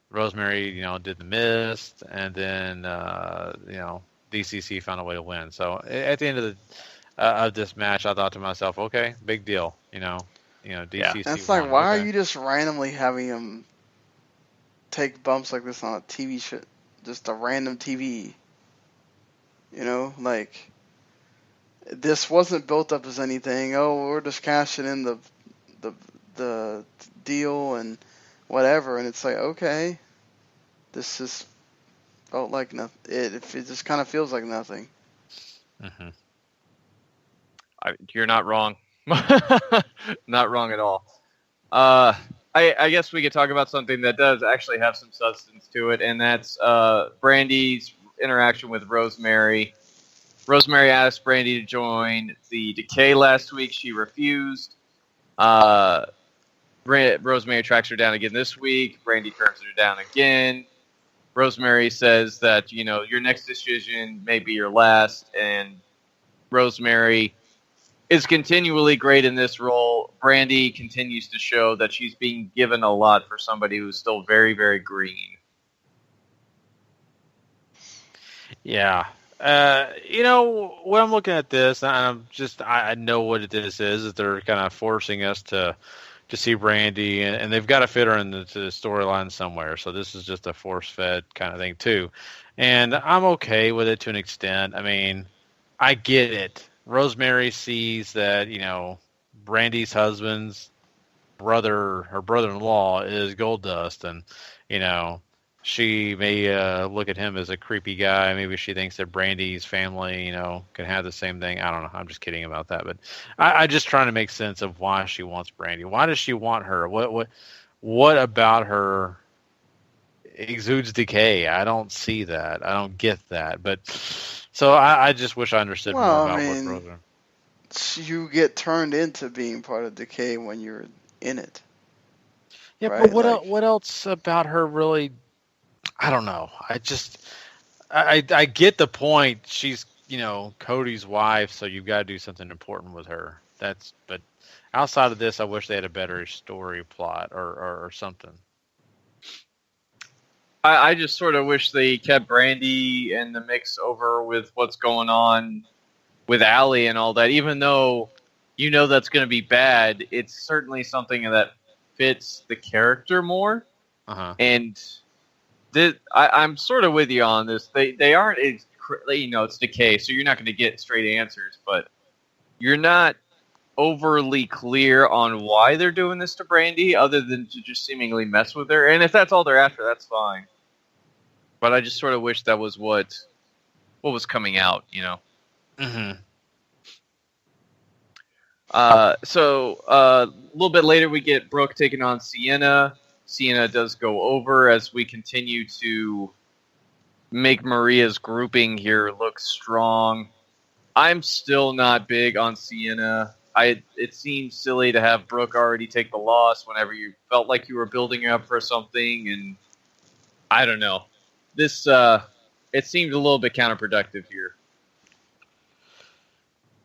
Speaker 7: Rosemary, did the mist, and then, DCC found a way to win. So at the end of this match, I thought to myself, okay, big deal, DCC.
Speaker 11: That's like,
Speaker 7: won.
Speaker 11: why
Speaker 7: Okay.
Speaker 11: are you just randomly having him take bumps like this on a TV show, just a random TV? This wasn't built up as anything. Oh, we're just cashing in the deal and whatever, and it's like, okay, this just felt like nothing. It just kind of feels like nothing.
Speaker 7: Mm-hmm.
Speaker 12: You're not wrong. Not wrong at all. I guess we could talk about something that does actually have some substance to it, and that's Brandy's interaction with Rosemary. Rosemary asked Brandy to join the Decay last week. She refused. Rosemary tracks her down again this week. Brandy turns her down again. Rosemary says that, your next decision may be your last, and Rosemary is continually great in this role. Brandy continues to show that she's being given a lot for somebody who's still very, very green.
Speaker 7: Yeah. When I'm looking at this, and I know what this is, that they're kind of forcing us to see Brandy, and they've got to fit her into the storyline somewhere. So this is just a force-fed kind of thing too. And I'm okay with it to an extent. I mean, I get it. Rosemary sees that, Brandy's husband's her brother-in-law is Goldust, and, she may look at him as a creepy guy. Maybe she thinks that Brandy's family, can have the same thing. I don't know. I'm just kidding about that. But I just trying to make sense of why she wants Brandy. Why does she want her? What about her exudes decay. I don't see that. I don't get that. But so I just wish I understood more about what Brother.
Speaker 11: You get turned into being part of decay when you're in it.
Speaker 7: Yeah,
Speaker 11: right?
Speaker 7: but what else about her really? I don't know. I get the point. She's Cody's wife, so you've got to do something important with her. But outside of this, I wish they had a better story plot or something.
Speaker 12: I just sort of wish they kept Brandy in the mix over with what's going on with Allie and all that. Even though that's going to be bad, it's certainly something that fits the character more.
Speaker 7: Uh-huh.
Speaker 12: And I'm sort of with you on this. They aren't, it's decay, so you're not going to get straight answers, but you're not overly clear on why they're doing this to Brandy, other than to just seemingly mess with her. And if that's all they're after, that's fine. But I just sort of wish that was what was coming out,
Speaker 7: Mm-hmm.
Speaker 12: So a little bit later, we get Brooke taking on Sienna. Sienna does go over as we continue to make Maria's grouping here look strong. I'm still not big on Sienna. It seems silly to have Brooke already take the loss whenever you felt like you were building up for something, and I don't know. This it seemed a little bit counterproductive here.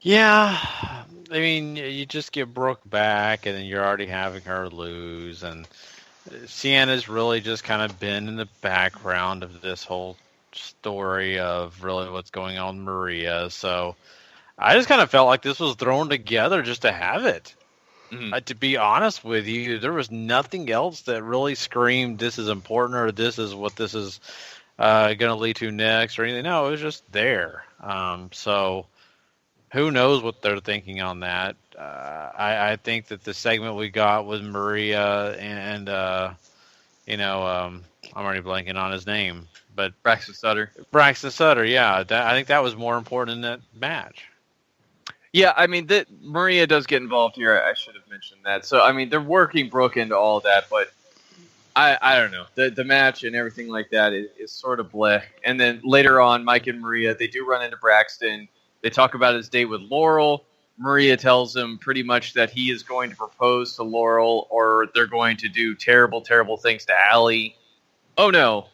Speaker 7: Yeah, I mean, you just get Brooke back, and then you're already having her lose, and Sienna's really just kind of been in the background of this whole story of really what's going on with Maria. So I just kind of felt like this was thrown together just to have it. Mm-hmm. To be honest with you, there was nothing else that really screamed this is important or this is what this is going to lead to next or anything. No, it was just there. So who knows what they're thinking on that. I think that the segment we got with Maria and I'm already blanking on his name, but
Speaker 12: Braxton
Speaker 7: Sutter, yeah. I think that was more important in that match.
Speaker 12: Yeah, I mean, Maria does get involved here. I should have mentioned that. So, I mean, they're working Brooke into all of that, but I don't know. The match and everything like that is sort of bleh. And then later on, Mike and Maria, they do run into Braxton. They talk about his date with Laurel. Maria tells him pretty much that he is going to propose to Laurel or they're going to do terrible, terrible things to Allie. Oh, no.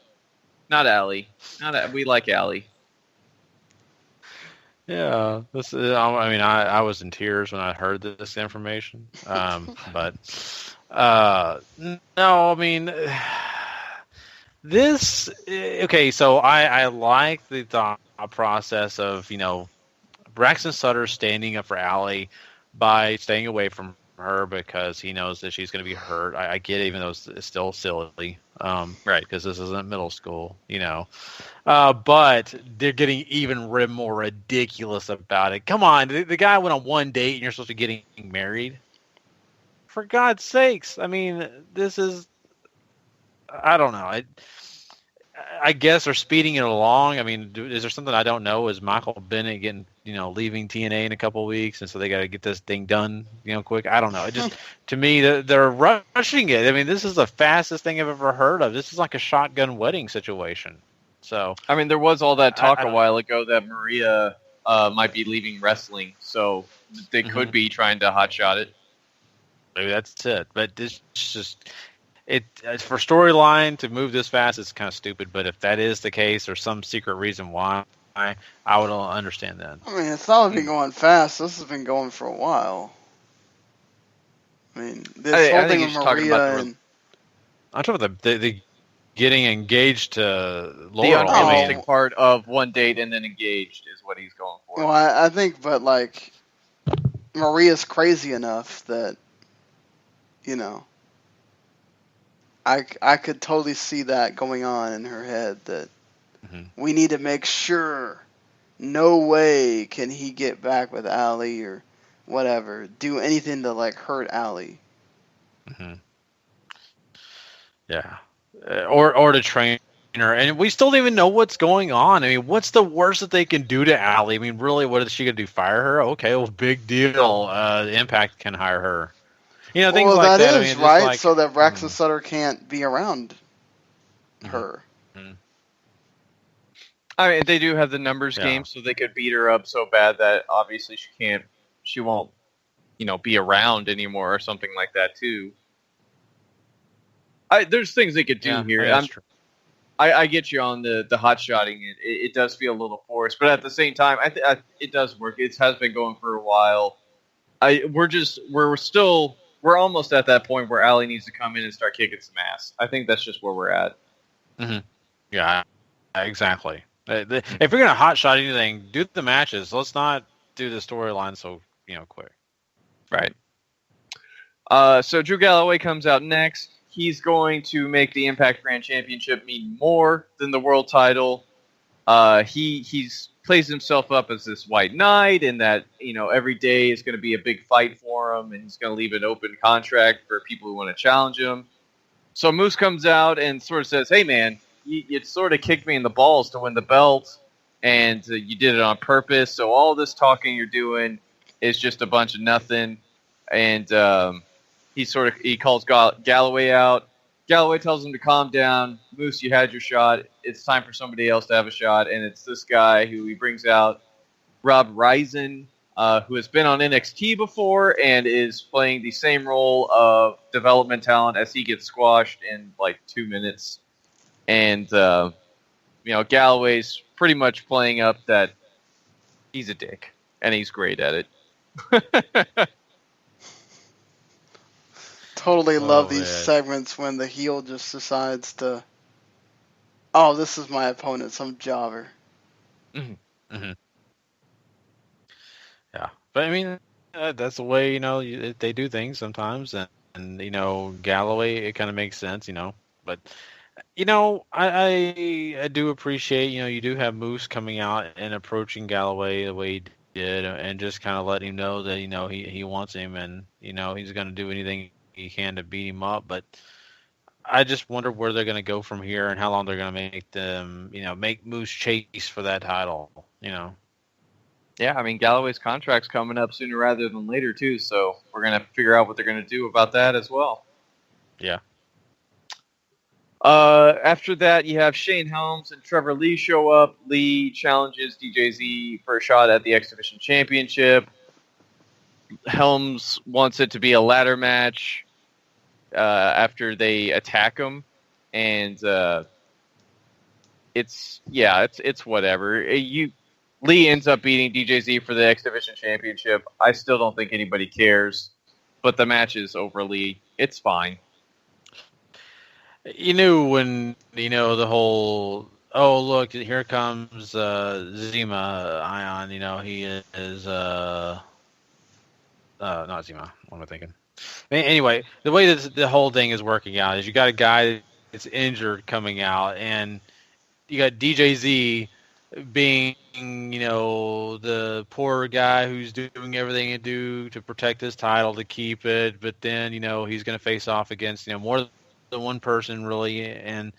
Speaker 12: Not Allie. We like Allie.
Speaker 7: Yeah, this is. I mean, I was in tears when I heard this information. But no, I mean, this. Okay, so I like the thought process of Braxton Sutter standing up for Allie by staying away from her because he knows that she's going to be hurt. I get it, even though it's still silly, right? Because this isn't middle school, But they're getting even more ridiculous about it. Come on, the guy went on one date and you're supposed to be getting married. For God's sakes! I mean, this is. I don't know. I guess they're speeding it along. I mean, is there something I don't know? Is Michael Bennett leaving TNA in a couple of weeks, and so they got to get this thing done, quick? I don't know. It just to me, they're rushing it. I mean, this is the fastest thing I've ever heard of. This is like a shotgun wedding situation. So,
Speaker 12: I mean, there was all that talk a while ago that Maria might be leaving wrestling, so they could be trying to hotshot it.
Speaker 7: Maybe that's it. But this just. For storyline to move this fast is kind of stupid, but if that is the case or some secret reason why, I would understand that.
Speaker 11: I mean, it's not been going fast. This has been going for a while. I mean, this whole thing with Maria and...
Speaker 7: I'm talking about the getting engaged to Laurel.
Speaker 12: The unrealistic part of one date and then engaged is what he's going for.
Speaker 11: Well, I think, but Maria's crazy enough that, I could totally see that going on in her head that we need to make sure no way can he get back with Allie or whatever, do anything to hurt Allie.
Speaker 7: Mm-hmm. Yeah. Or to train her. And we still don't even know what's going on. I mean, what's the worst that they can do to Allie? I mean, really, what is she going to do? Fire her? Okay, well, big deal. Impact can hire her. Things like that.
Speaker 11: That is right, so that Braxton Sutter can't be around her.
Speaker 7: Mm-hmm.
Speaker 12: I mean, they do have the numbers game, so they could beat her up so bad that obviously she won't, be around anymore or something like that too. There's things they could do here.
Speaker 7: That's true.
Speaker 12: I get you on the hot shotting. It does feel a little forced, but at the same time, it does work. It has been going for a while. We're almost at that point where Allie needs to come in and start kicking some ass. I think that's just where we're at.
Speaker 7: Mm-hmm. Yeah, exactly. If you're gonna hot shot anything, do the matches. Let's not do the storyline so quick.
Speaker 12: Right. So Drew Galloway comes out next. He's going to make the Impact Grand Championship mean more than the world title. He's plays himself up as this white knight, and that every day is going to be a big fight for him, and he's going to leave an open contract for people who want to challenge him. So Moose comes out and sort of says, "Hey man, you sort of kicked me in the balls to win the belt, and you did it on purpose. So all this talking you're doing is just a bunch of nothing." And he calls Galloway out. Galloway tells him to calm down. Moose, you had your shot. It's time for somebody else to have a shot, and it's this guy who he brings out, Rob Risen, who has been on NXT before and is playing the same role of development talent as he gets squashed in like 2 minutes. And Galloway's pretty much playing up that he's a dick, and he's great at it.
Speaker 11: Totally love these segments when the heel just decides to, oh, this is my opponent, some jobber.
Speaker 7: Mm-hmm. Mm-hmm. Yeah, but I mean, that's the way they do things sometimes, and Galloway, it kind of makes sense, But I do appreciate you do have Moose coming out and approaching Galloway the way he did, and just kind of letting him know that he wants him, and he's going to do anything he can to beat him up. But I just wonder where they're going to go from here and how long they're going to make them make Moose chase for that title.
Speaker 12: Yeah, I mean, Galloway's contract's coming up sooner rather than later, too, so we're going to figure out what they're going to do about that as well.
Speaker 7: Yeah.
Speaker 12: After that, you have Shane Helms and Trevor Lee show up. Lee challenges DJZ for a shot at the X Division Championship. Helms wants it to be a ladder match after they attack him, and it's whatever. Lee ends up beating DJZ for the X Division Championship. I still don't think anybody cares, but the match is over Lee. It's fine.
Speaker 7: You knew when, the whole, oh, look, here comes Zima Ion, he is, not Zima, what am I thinking? Anyway, the way that the whole thing is working out is you got a guy that's injured coming out, and you got DJZ being, the poor guy who's doing everything he do to protect his title, to keep it, but then, he's going to face off against, more than one person, really, and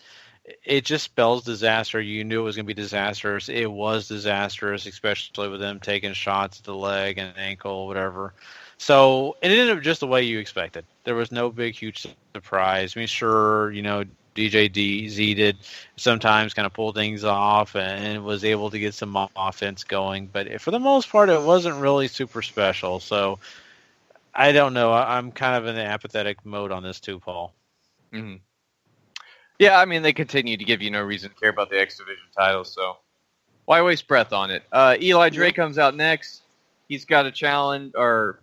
Speaker 7: it just spells disaster. You knew it was going to be disastrous. It was disastrous, especially with them taking shots at the leg and ankle, whatever. So it ended up just the way you expected. There was no big, huge surprise. I mean, sure, DJZ did sometimes kind of pull things off and was able to get some offense going, but for the most part, it wasn't really super special. So I don't know. I'm kind of in an apathetic mode on this too, Paul.
Speaker 12: Mm-hmm. Yeah, I mean, they continue to give you no reason to care about the X Division title, so why waste breath on it? Eli Drake comes out next. He's got a challenge, for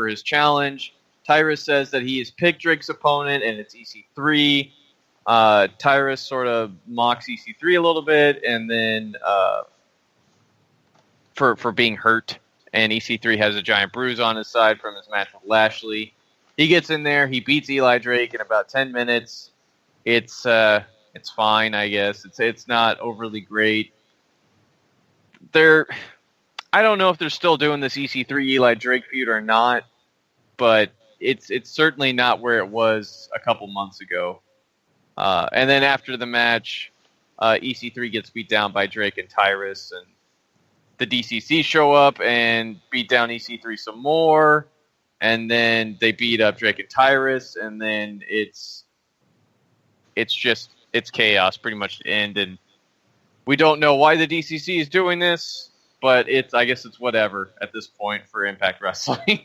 Speaker 12: his challenge. Tyrus says that he has picked Drake's opponent, and it's EC3. Tyrus sort of mocks EC3 a little bit, and then for being hurt, and EC3 has a giant bruise on his side from his match with Lashley. He gets in there, he beats Eli Drake in about 10 minutes. It's fine, I guess. It's not overly great. I don't know if they're still doing this EC3 Eli Drake feud or not, but it's certainly not where it was a couple months ago. And then after the match, EC3 gets beat down by Drake and Tyrus, and the DCC show up and beat down EC3 some more, and then they beat up Drake and Tyrus, and then it's just it's chaos pretty much to end, and we don't know why the DCC is doing this, but I guess it's whatever at this point for Impact Wrestling.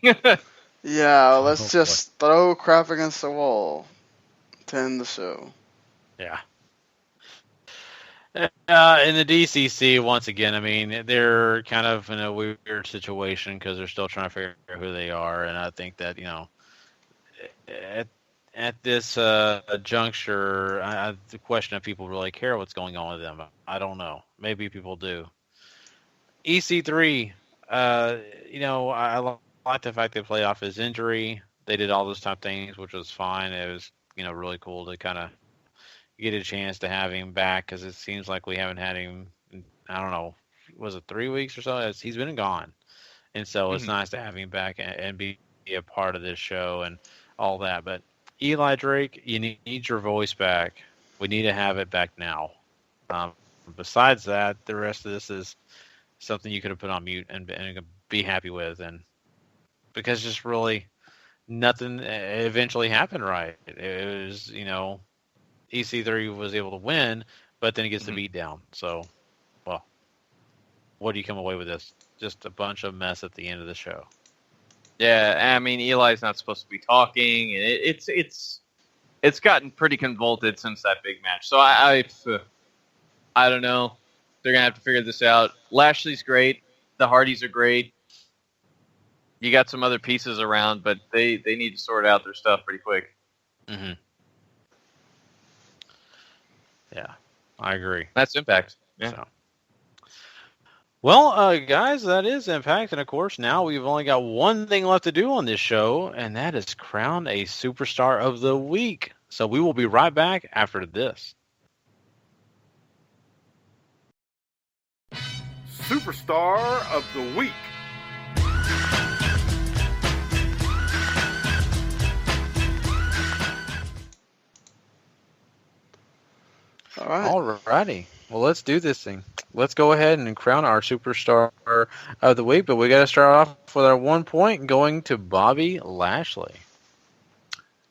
Speaker 11: Yeah, let's just throw crap against the wall to end the show.
Speaker 7: Yeah. In the DCC, once again, I mean, they're kind of in a weird situation because they're still trying to figure out who they are, and I think that, at this juncture, the question if people really care what's going on with them, I don't know. Maybe people do. EC3, I like the fact they played off his injury. They did all those type of things, which was fine. It was, really cool to kind of get a chance to have him back because it seems like we haven't had him, I don't know, was it 3 weeks or so? He's been gone. And so it's nice to have him back and be a part of this show and all that. But Eli Drake, you need your voice back. We need to have it back now. Besides that, the rest of this is something you could have put on mute and be happy with. And because just really nothing eventually happened right. It was, EC3 was able to win, but then he gets the beat down. So, well, what do you come away with this? Just a bunch of mess at the end of the show.
Speaker 12: Yeah, I mean, Eli's not supposed to be talking, and it's gotten pretty convoluted since that big match. So I don't know. They're gonna have to figure this out. Lashley's great. The Hardys are great. You got some other pieces around, but they need to sort out their stuff pretty quick.
Speaker 7: Mm-hmm. Yeah, I agree.
Speaker 12: That's Impact. Yeah.
Speaker 7: So. Well, guys, that is Impact. And, of course, now we've only got one thing left to do on this show, and that is crown a Superstar of the Week. So we will be right back after this.
Speaker 2: Superstar of the Week.
Speaker 7: Alrighty. Well, let's do this thing. Let's go ahead and crown our Superstar of the Week, but we got to start off with our 1 point going to Bobby Lashley.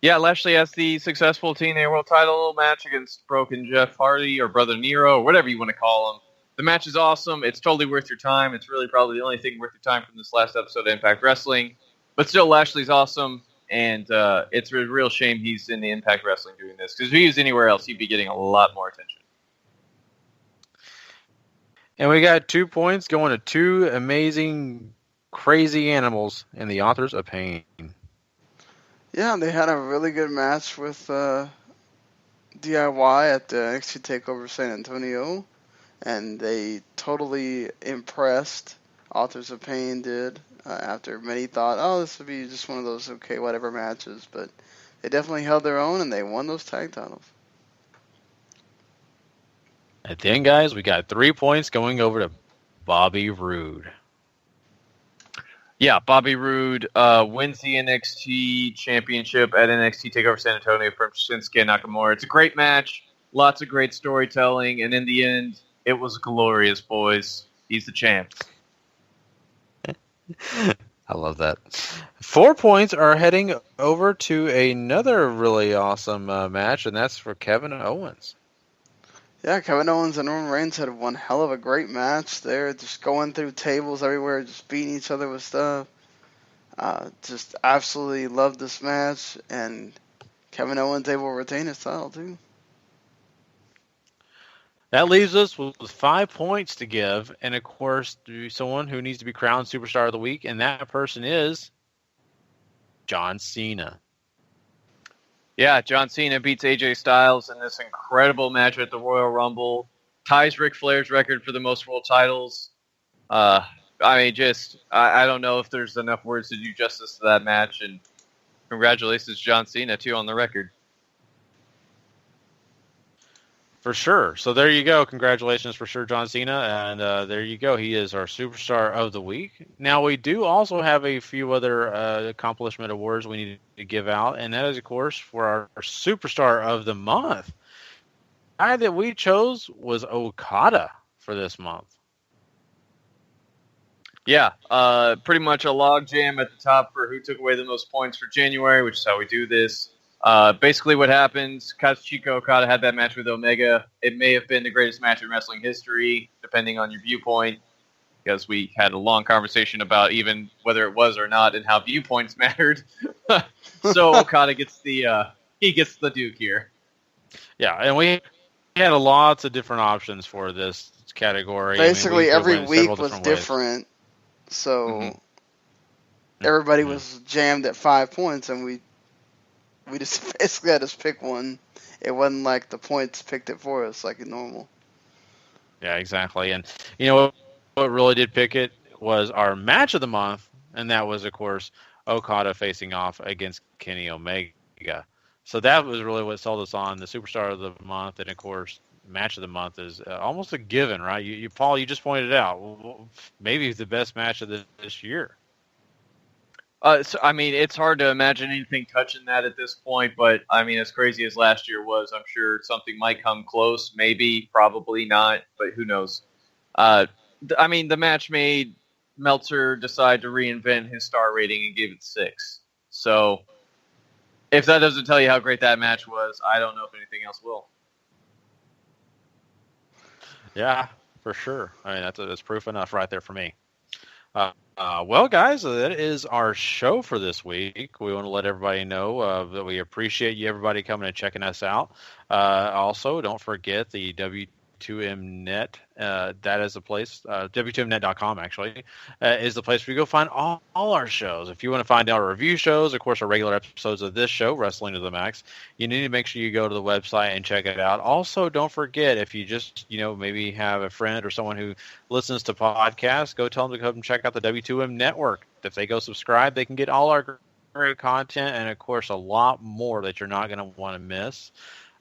Speaker 12: Yeah, Lashley has the successful TNA World Title match against Broken Jeff Hardy, or Brother Nero, or whatever you want to call him. The match is awesome. It's totally worth your time. It's really probably the only thing worth your time from this last episode of Impact Wrestling. But still, Lashley's awesome, and it's a real shame he's in the Impact Wrestling doing this, because if he was anywhere else, he'd be getting a lot more attention.
Speaker 7: And we got 2 points going to two amazing, crazy animals and the Authors of Pain.
Speaker 11: Yeah, they had a really good match with DIY at the NXT TakeOver San Antonio, and they totally impressed. Authors of Pain did, after many thought, oh, this would be just one of those okay, whatever matches, but they definitely held their own, and they won those tag titles.
Speaker 7: And then, guys, we got 3 points going over to Bobby Roode.
Speaker 12: Yeah, Bobby Roode wins the NXT Championship at NXT TakeOver San Antonio from Shinsuke Nakamura. It's a great match, lots of great storytelling, and in the end, it was glorious, boys. He's the champ.
Speaker 7: I love that. 4 points are heading over to another really awesome match, and that's for Kevin Owens.
Speaker 11: Yeah, Kevin Owens and Roman Reigns had one hell of a great match there, just going through tables everywhere, just beating each other with stuff. Just absolutely loved this match, and Kevin Owens able to retain his title, too.
Speaker 7: That leaves us with 5 points to give, and of course, someone who needs to be crowned Superstar of the Week, and that person is John Cena.
Speaker 12: Yeah, John Cena beats AJ Styles in this incredible match at the Royal Rumble. Ties Ric Flair's record for the most world titles. I don't know if there's enough words to do justice to that match, and congratulations, John Cena, too, on the record.
Speaker 7: For sure. So there you go. Congratulations for sure, John Cena. And there you go. He is our Superstar of the Week. Now, we do also have a few other accomplishment awards we need to give out. And that is, of course, for our Superstar of the Month. The guy that we chose was Okada for this month.
Speaker 12: Yeah, pretty much a log jam at the top for who took away the most points for January, which is how we do this. Basically what happens, Kazuchika Okada had that match with Omega. It may have been the greatest match in wrestling history, depending on your viewpoint, because we had a long conversation about even whether it was or not and how viewpoints mattered. So Okada gets the Duke here.
Speaker 7: Yeah, and we had lots of different options for this category.
Speaker 11: Basically, every
Speaker 7: went
Speaker 11: week
Speaker 7: several
Speaker 11: was
Speaker 7: different ways.
Speaker 11: different, so everybody was jammed at 5 points, and we just basically had to pick one. It wasn't like the points picked it for us like normal.
Speaker 7: Yeah, exactly. And you know what really did pick it was our match of the month, and that was, of course, Okada facing off against Kenny Omega. So that was really what sold us on the Superstar of the Month, and of course, Match of the Month is almost a given, right? You Paul, you just pointed it out. Maybe the best match of this year.
Speaker 12: So, I mean, it's hard to imagine anything touching that at this point, but, I mean, as crazy as last year was, I'm sure something might come close. Maybe, probably not, but who knows. I mean, the match made Meltzer decide to reinvent his star rating and give it 6. So, if that doesn't tell you how great that match was, I don't know if anything else will.
Speaker 7: Yeah, for sure. I mean, that's proof enough right there for me. Well, guys, that is our show for this week. We want to let everybody know that we appreciate you, everybody, coming and checking us out. Also, don't forget the W2M Net. That is the place. W2mnet.com, actually, is the place where you go find all our shows. If you want to find our review shows, of course, our regular episodes of this show, Wrestling to the Max, you need to make sure you go to the website and check it out. Also, don't forget, if you just, maybe have a friend or someone who listens to podcasts, go tell them to come check out the W2M Network. If they go subscribe, they can get all our great content and, of course, a lot more that you're not going to want to miss.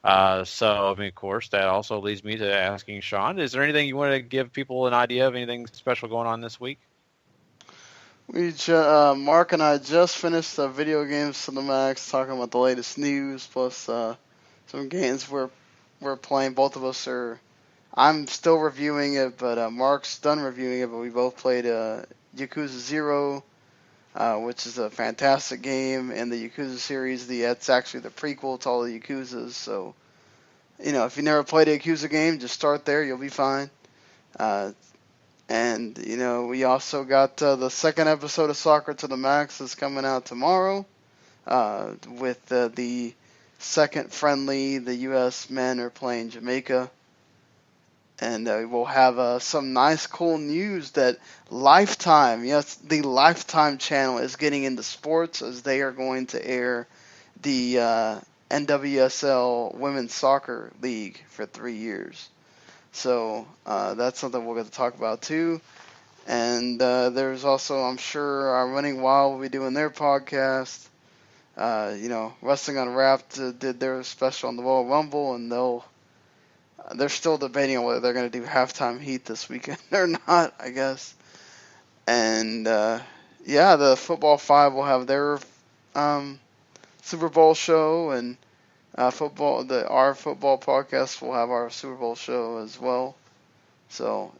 Speaker 7: So, of course, that also leads me to asking Sean, is there anything you want to give people an idea of anything special going on this week?
Speaker 11: Mark and I just finished the Video Games to the Max, talking about the latest news, plus some games we're playing. Both of us I'm still reviewing it, but Mark's done reviewing it, but we both played Yakuza 0, which is a fantastic game, and the Yakuza series, that's actually the prequel to all the Yakuzas, so, if you never played a Yakuza game, just start there, you'll be fine. And, we also got the second episode of Soccer to the Max is coming out tomorrow, with the second friendly. The U.S. men are playing Jamaica. And we'll have some nice, cool news that Lifetime, the Lifetime channel is getting into sports, as they are going to air the NWSL Women's Soccer League for 3 years. So that's something we're going to talk about too. And there's also, I'm sure, Running Wild will be doing their podcast. Wrestling Unwrapped did their special on the Royal Rumble, and they're still debating on whether they're going to do Halftime Heat this weekend or not, I guess. And, the Football 5 will have their Super Bowl show, and our football podcast will have our Super Bowl show as well. So,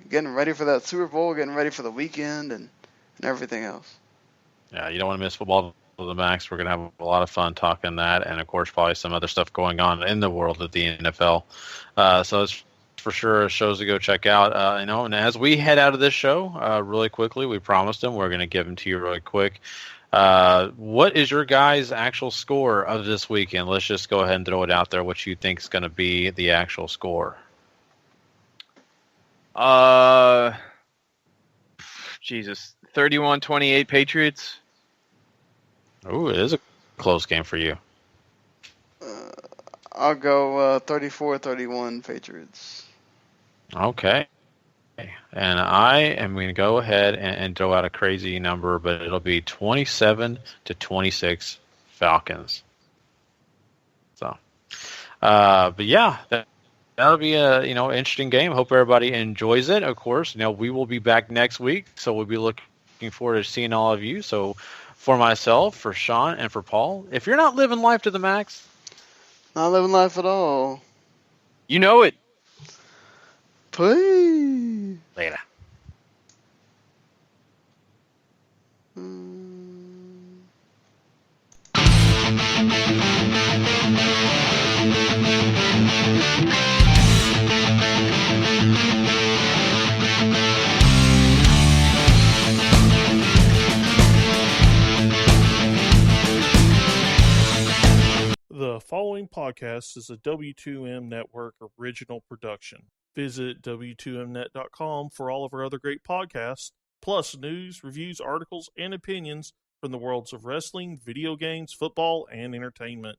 Speaker 11: getting ready for that Super Bowl, getting ready for the weekend, and everything else.
Speaker 7: Yeah, you don't want to miss Football to the Max. We're going to have a lot of fun talking that, and of course probably some other stuff going on in the world of the NFL. So it's for sure shows to go check out. And as we head out of this show, really quickly, we promised them we're going to give them to you really quick. What is your guys' actual score of this weekend? Let's just go ahead and throw it out there. What you think is going to be the actual score?
Speaker 12: Jesus, 31-28 Patriots.
Speaker 7: Oh, it is a close game for you.
Speaker 11: I'll go 34-31 Patriots.
Speaker 7: Okay. And I am going to go ahead and throw out a crazy number, but it'll be 27-26 Falcons. So, but yeah, that'll be a interesting game. Hope everybody enjoys it. Of course, we will be back next week, so we'll be looking forward to seeing all of you. So, for myself, for Sean, and for Paul, if you're not living life to the max,
Speaker 11: not living life at all.
Speaker 12: You know it.
Speaker 11: Please.
Speaker 7: Later.
Speaker 11: Mm.
Speaker 1: Podcast is a W2M Network original production. Visit W2Mnet.com for all of our other great podcasts, plus news, reviews, articles, and opinions from the worlds of wrestling, video games, football, and entertainment.